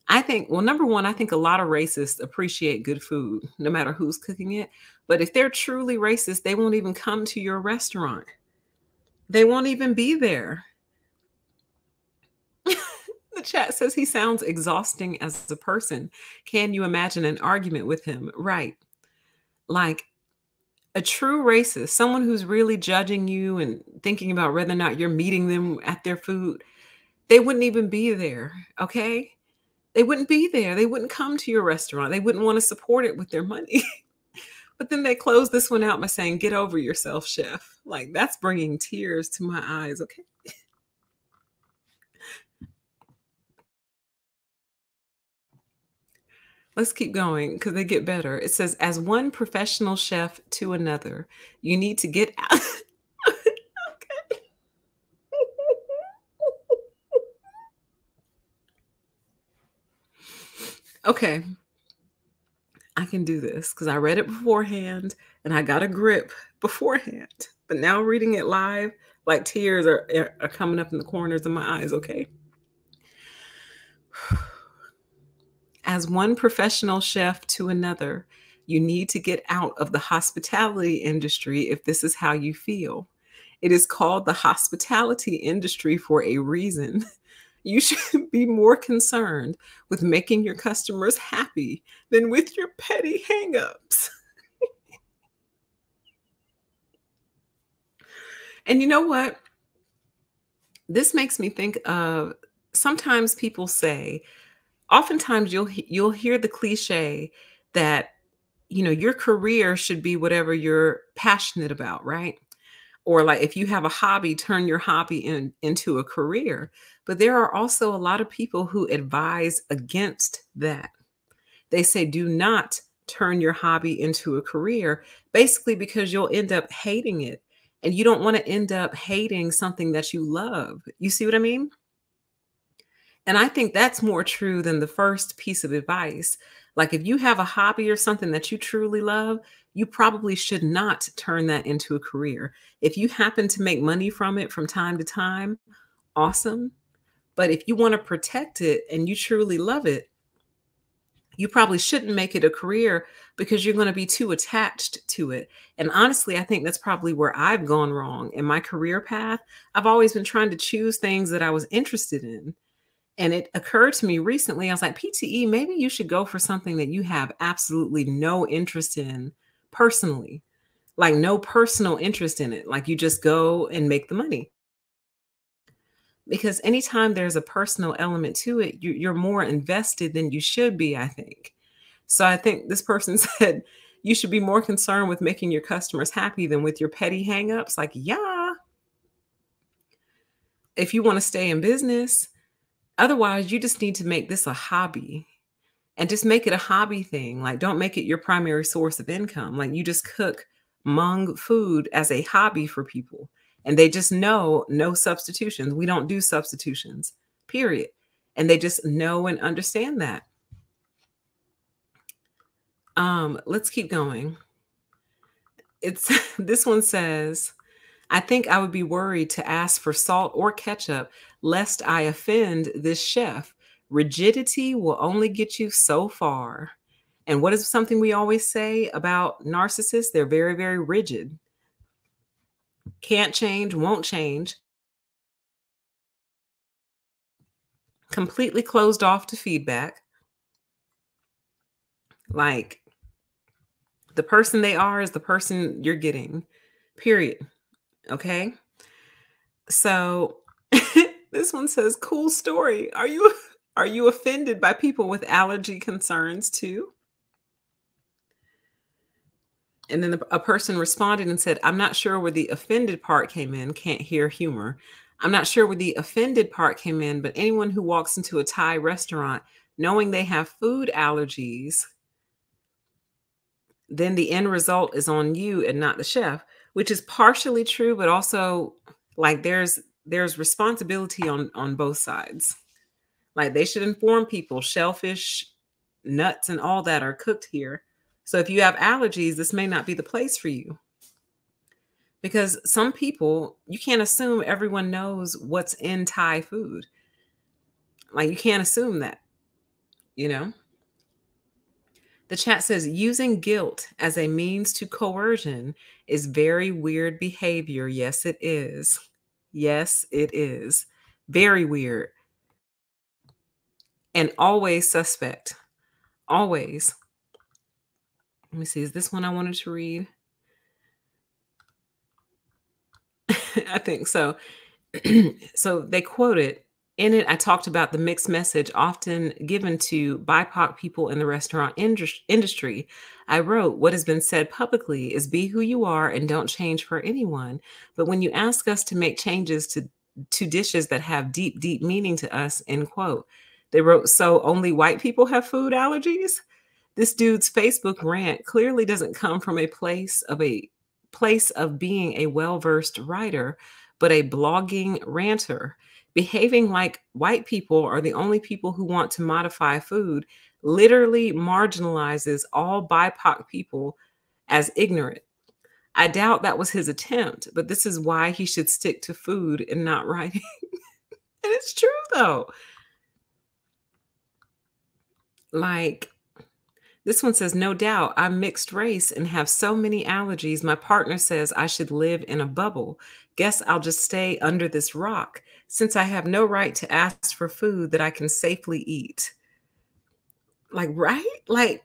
I think, well, number one, I think a lot of racists appreciate good food, no matter who's cooking it. But if they're truly racist, they won't even come to your restaurant. They won't even be there. The chat says he sounds exhausting as a person. Can you imagine an argument with him? Right. Like a true racist, someone who's really judging you and thinking about whether or not you're meeting them at their food, they wouldn't even be there. Okay. They wouldn't be there. They wouldn't come to your restaurant. They wouldn't want to support it with their money. But then they close this one out by saying, get over yourself, chef. Like, that's bringing tears to my eyes. Okay. Let's keep going because they get better. It says, as one professional chef to another, you need to get out. Okay. Okay. I can do this because I read it beforehand and I got a grip beforehand. But now reading it live, like tears are coming up in the corners of my eyes. Okay. As one professional chef to another, you need to get out of the hospitality industry if this is how you feel. It is called the hospitality industry for a reason. You should be more concerned with making your customers happy than with your petty hangups. And you know what? This makes me think of sometimes people say, oftentimes you'll hear the cliche that your career should be whatever you're passionate about, right? Or like if you have a hobby, turn your hobby into a career. But there are also a lot of people who advise against that. They say do not turn your hobby into a career, basically because you'll end up hating it. And you don't want to end up hating something that you love. You see what I mean? And I think that's more true than the first piece of advice. Like if you have a hobby or something that you truly love, you probably should not turn that into a career. If you happen to make money from it from time to time, awesome. But if you want to protect it and you truly love it, you probably shouldn't make it a career because you're going to be too attached to it. And honestly, I think that's probably where I've gone wrong in my career path. I've always been trying to choose things that I was interested in. And it occurred to me recently, I was like, PTE, maybe you should go for something that you have absolutely no interest in personally, like no personal interest in it. Like you just go and make the money. because anytime there's a personal element to it, you're more invested than you should be, I think. So I think this person said you should be more concerned with making your customers happy than with your petty hangups. Like, yeah, if you want to stay in business, otherwise, you just need to make this a hobby and just make it a hobby thing. Like, don't make it your primary source of income. Like, you just cook Hmong food as a hobby for people. And they just know no substitutions. We don't do substitutions, period. And they just know and understand that. Let's keep going. It's this one says, I think I would be worried to ask for salt or ketchup lest I offend this chef. Rigidity will only get you so far. And what is something we always say about narcissists? They're very, very rigid. Can't change, won't change. Completely closed off to feedback. Like, the person they are is the person you're getting, period. Okay. So this one says, cool story. Are you offended by people with allergy concerns too? And then a person responded and said, I'm not sure where the offended part came in. Can't hear humor. I'm not sure where the offended part came in, but anyone who walks into a Thai restaurant knowing they have food allergies, then the end result is on you and not the chef, which is partially true, but also like there's responsibility on both sides. Like, they should inform people shellfish, nuts, and all that are cooked here. So if you have allergies, this may not be the place for you. Because some people, you can't assume everyone knows what's in Thai food. Like, you can't assume that, you know? The chat says using guilt as a means to coercion is very weird behavior. Yes, it is. Yes, it is. Very weird. And always suspect. Always. Let me see. Is this one I wanted to read? I think so. So they quoted, in it, I talked about the mixed message often given to BIPOC people in the restaurant industry. I wrote, what has been said publicly is be who you are and don't change for anyone. But when you ask us to make changes to dishes that have deep, deep meaning to us, end quote. They wrote, so only white people have food allergies? This dude's Facebook rant clearly doesn't come from a place of being a well-versed writer, but a blogging ranter. Behaving like white people are the only people who want to modify food literally marginalizes all BIPOC people as ignorant. I doubt that was his attempt, but this is why he should stick to food and not writing. And it's true, though. Like, this one says, no doubt, I'm mixed race and have so many allergies. My partner says I should live in a bubble. Guess I'll just stay under this rock since I have no right to ask for food that I can safely eat. Like, right? Like,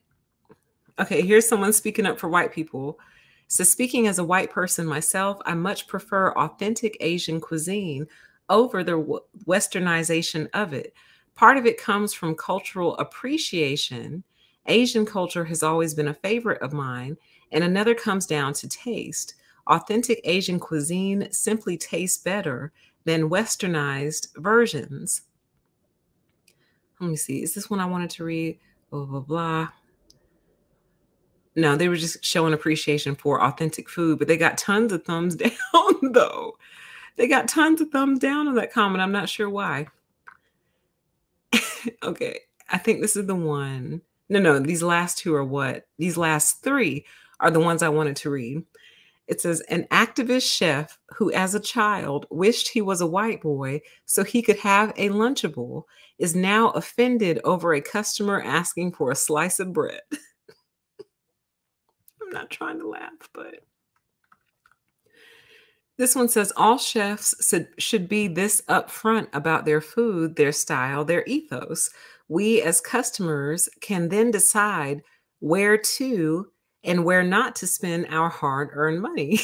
okay, here's someone speaking up for white people. So, speaking as a white person myself, I much prefer authentic Asian cuisine over the westernization of it. Part of it comes from cultural appreciation. Asian culture has always been a favorite of mine, and another comes down to taste. Authentic Asian cuisine simply tastes better than westernized versions. Let me see. Is this one I wanted to read? Blah, blah, blah. No, they were just showing appreciation for authentic food, but they got tons of thumbs down, though. They got tons of thumbs down on that comment. I'm not sure why. Okay, I think this is the one. No, these last two are what? These last three are the ones I wanted to read. It says, an activist chef who as a child wished he was a white boy so he could have a Lunchable is now offended over a customer asking for a slice of bread. I'm not trying to laugh, but this one says all chefs should be this upfront about their food, their style, their ethos. We as customers can then decide where to and where not to spend our hard-earned money.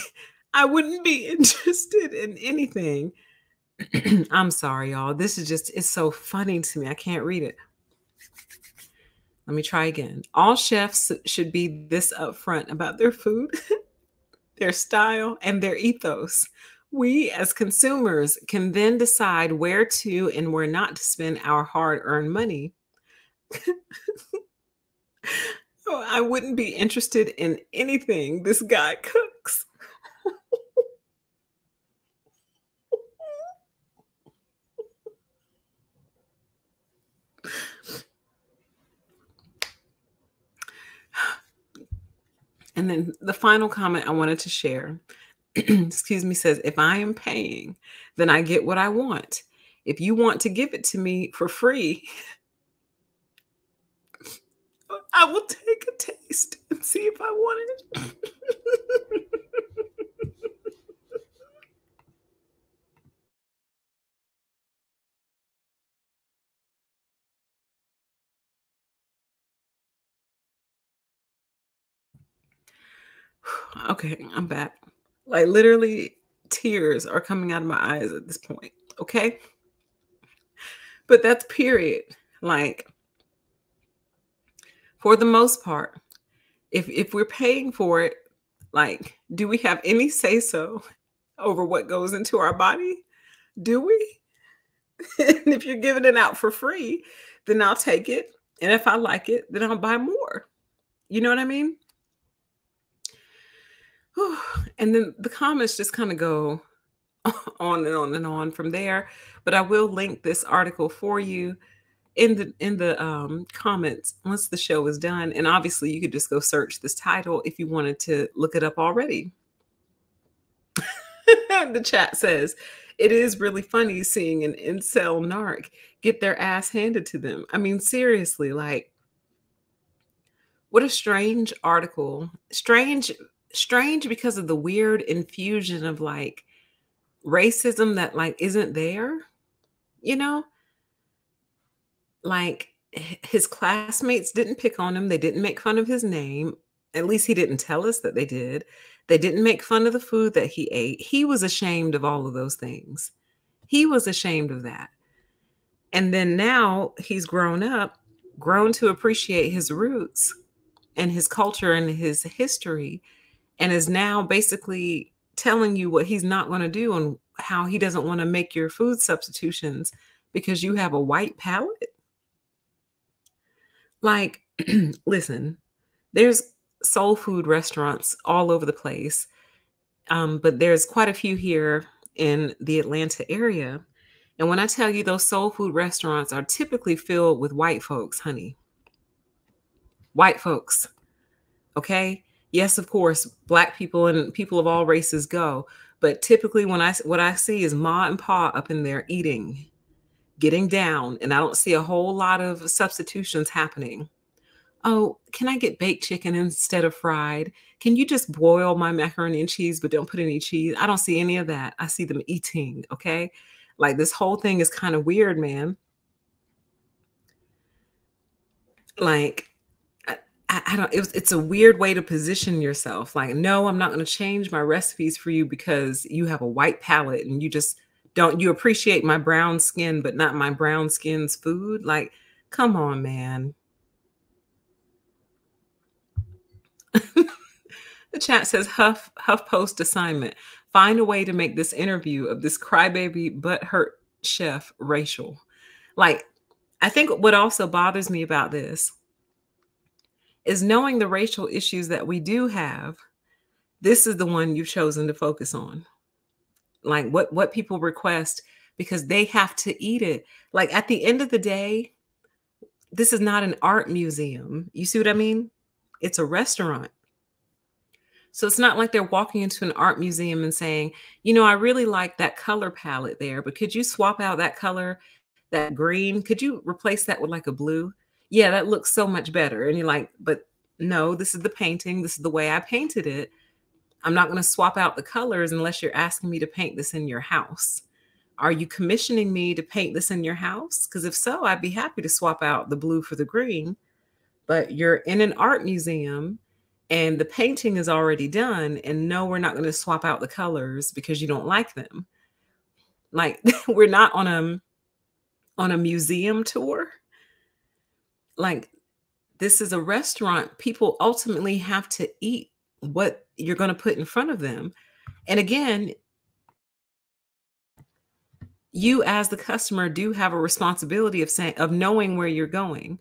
I wouldn't be interested in anything I'm sorry, y'all. This is just, it's so funny to me. I can't read it. Let me try again. All chefs should be this upfront about their food, their style, and their ethos. We as consumers can then decide where to and where not to spend our hard earned money. Oh, I wouldn't be interested in anything this guy cooks. And then the final comment I wanted to share, excuse me, says, if I am paying, then I get what I want. If you want to give it to me for free, I will take a taste and see if I want it. Okay, I'm back. Like literally tears are coming out of my eyes at this point. Okay. But that's period. Like for the most part, if we're paying for it, like, do we have any say so over what goes into our body? Do we? And if you're giving it out for free, then I'll take it. And if I like it, then I'll buy more. You know what I mean? Whew. And then the comments just kind of go on and on and on from there. But I will link this article for you in the comments once the show is done. And obviously, you could just go search this title if you wanted to look it up already. The chat says it is really funny seeing an incel narc get their ass handed to them. I mean, seriously, like, what a strange article. Strange because of the weird infusion of like racism that like isn't there, you know? Like his classmates didn't pick on him. They didn't make fun of his name. At least he didn't tell us that they did. They didn't make fun of the food that he ate. He was ashamed of all of those things. He was ashamed of that. And then now he's grown up, grown to appreciate his roots and his culture and his history, and is now basically telling you what he's not going to do and how he doesn't want to make your food substitutions because you have a white palate. Like, listen, there's soul food restaurants all over the place, but there's quite a few here in the Atlanta area. And when I tell you those soul food restaurants are typically filled with white folks, honey, white folks. Okay. Yes, of course, Black people and people of all races go. But typically what I see is ma and pa up in there eating, getting down, and I don't see a whole lot of substitutions happening. Oh, can I get baked chicken instead of fried? Can you just boil my macaroni and cheese, but don't put any cheese? I don't see any of that. I see them eating. Okay. Like this whole thing is kind of weird, man. Like, I don't, it's a weird way to position yourself. Like, no, I'm not going to change my recipes for you because you have a white palate and you just don't, you appreciate my brown skin, but not my brown skin's food. Like, come on, man. The chat says HuffPost assignment. Find a way to make this interview of this crybaby butthurt chef racial. Like, I think what also bothers me about this is knowing the racial issues that we do have. This is the one you've chosen to focus on. Like what people request because they have to eat it. Like at the end of the day, this is not an art museum. You see what I mean? It's a restaurant. So it's not like they're walking into an art museum and saying, you know, I really like that color palette there, but could you swap out that color, that green? Could you replace that with like a blue? Yeah, that looks so much better. And you're like, but no, this is the painting. This is the way I painted it. I'm not going to swap out the colors unless you're asking me to paint this in your house. Are you commissioning me to paint this in your house? Because if so, I'd be happy to swap out the blue for the green. But you're in an art museum and the painting is already done. And no, we're not going to swap out the colors because you don't like them. Like we're not on a museum tour. Like this is a restaurant. People ultimately have to eat what you're going to put in front of them. And again, you as the customer do have a responsibility of knowing where you're going.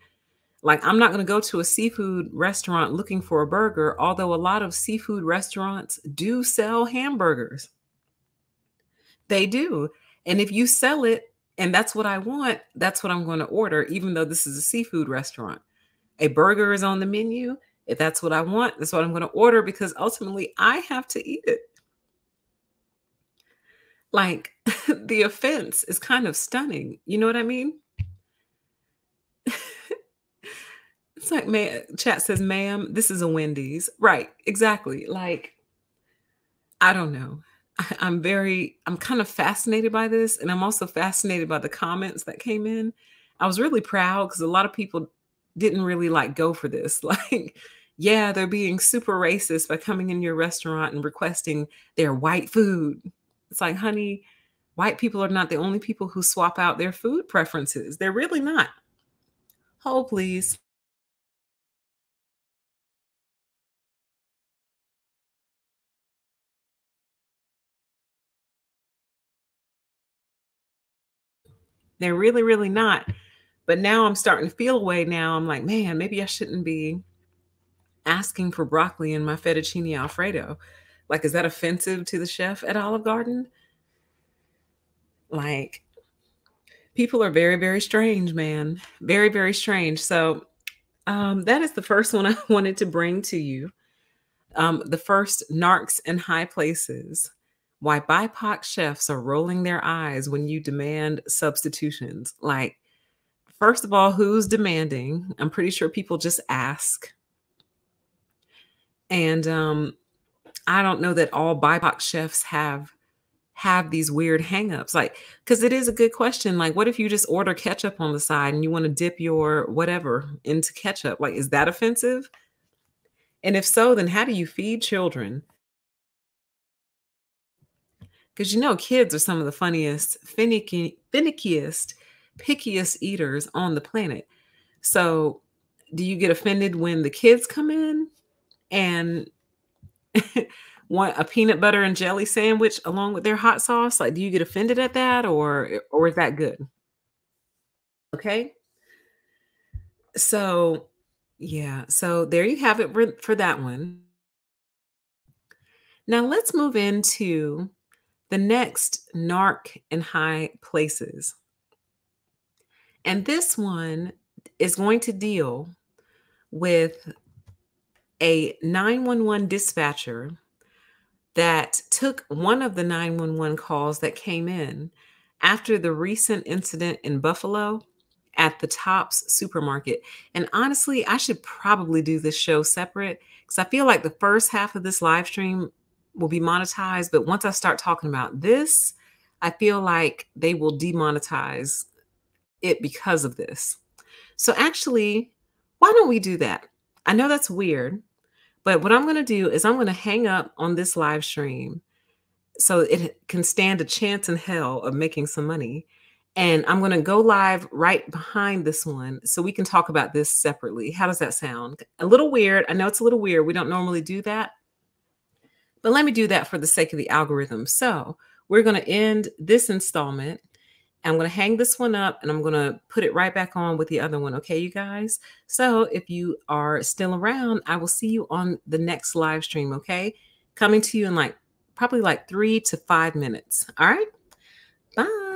Like I'm not going to go to a seafood restaurant looking for a burger, although a lot of seafood restaurants do sell hamburgers. They do. And if you sell it and that's what I want, that's what I'm going to order, even though this is a seafood restaurant. A burger is on the menu. If that's what I want, that's what I'm going to order because ultimately I have to eat it. Like the offense is kind of stunning. You know what I mean? It's like, chat says, ma'am, this is a Wendy's. Right. Exactly. Like, I don't know. I'm kind of fascinated by this. And I'm also fascinated by the comments that came in. I was really proud because a lot of people didn't really like go for this. Like, yeah, they're being super racist by coming in your restaurant and requesting their white food. It's like, honey, white people are not the only people who swap out their food preferences. They're really not. Hold, please. They're really, really not. But now I'm starting to feel away now. I'm like, man, maybe I shouldn't be asking for broccoli in my fettuccine Alfredo. Like, is that offensive to the chef at Olive Garden? Like, people are very, very strange, man. Very, very strange. So that is the first one I wanted to bring to you. The first, Narcs in high places. Why BIPOC chefs are rolling their eyes when you demand substitutions. Like, first of all, who's demanding? I'm pretty sure people just ask. And I don't know that all BIPOC chefs have these weird hangups. Like, because it is a good question. Like, what if you just order ketchup on the side and you want to dip your whatever into ketchup? Like, is that offensive? And if so, then how do you feed children? Because kids are some of the funniest, finickiest, pickiest eaters on the planet. So, do you get offended when the kids come in and want a peanut butter and jelly sandwich along with their hot sauce? Like, do you get offended at that, or is that good? Okay. So, yeah. So there you have it for that one. Now let's move into the next narc in high places. And this one is going to deal with a 911 dispatcher that took one of the 911 calls that came in after the recent incident in Buffalo at the Tops supermarket. And honestly, I should probably do this show separate because I feel like the first half of this live stream will be monetized. But once I start talking about this, I feel like they will demonetize it because of this. So actually, why don't we do that? I know that's weird, but what I'm going to do is I'm going to hang up on this live stream so it can stand a chance in hell of making some money. And I'm going to go live right behind this one so we can talk about this separately. How does that sound? A little weird. I know it's a little weird. We don't normally do that. But let me do that for the sake of the algorithm. So we're going to end this installment. I'm going to hang this one up and I'm going to put it right back on with the other one. Okay, you guys? So if you are still around, I will see you on the next live stream. Okay. Coming to you in probably 3 to 5 minutes. All right. Bye.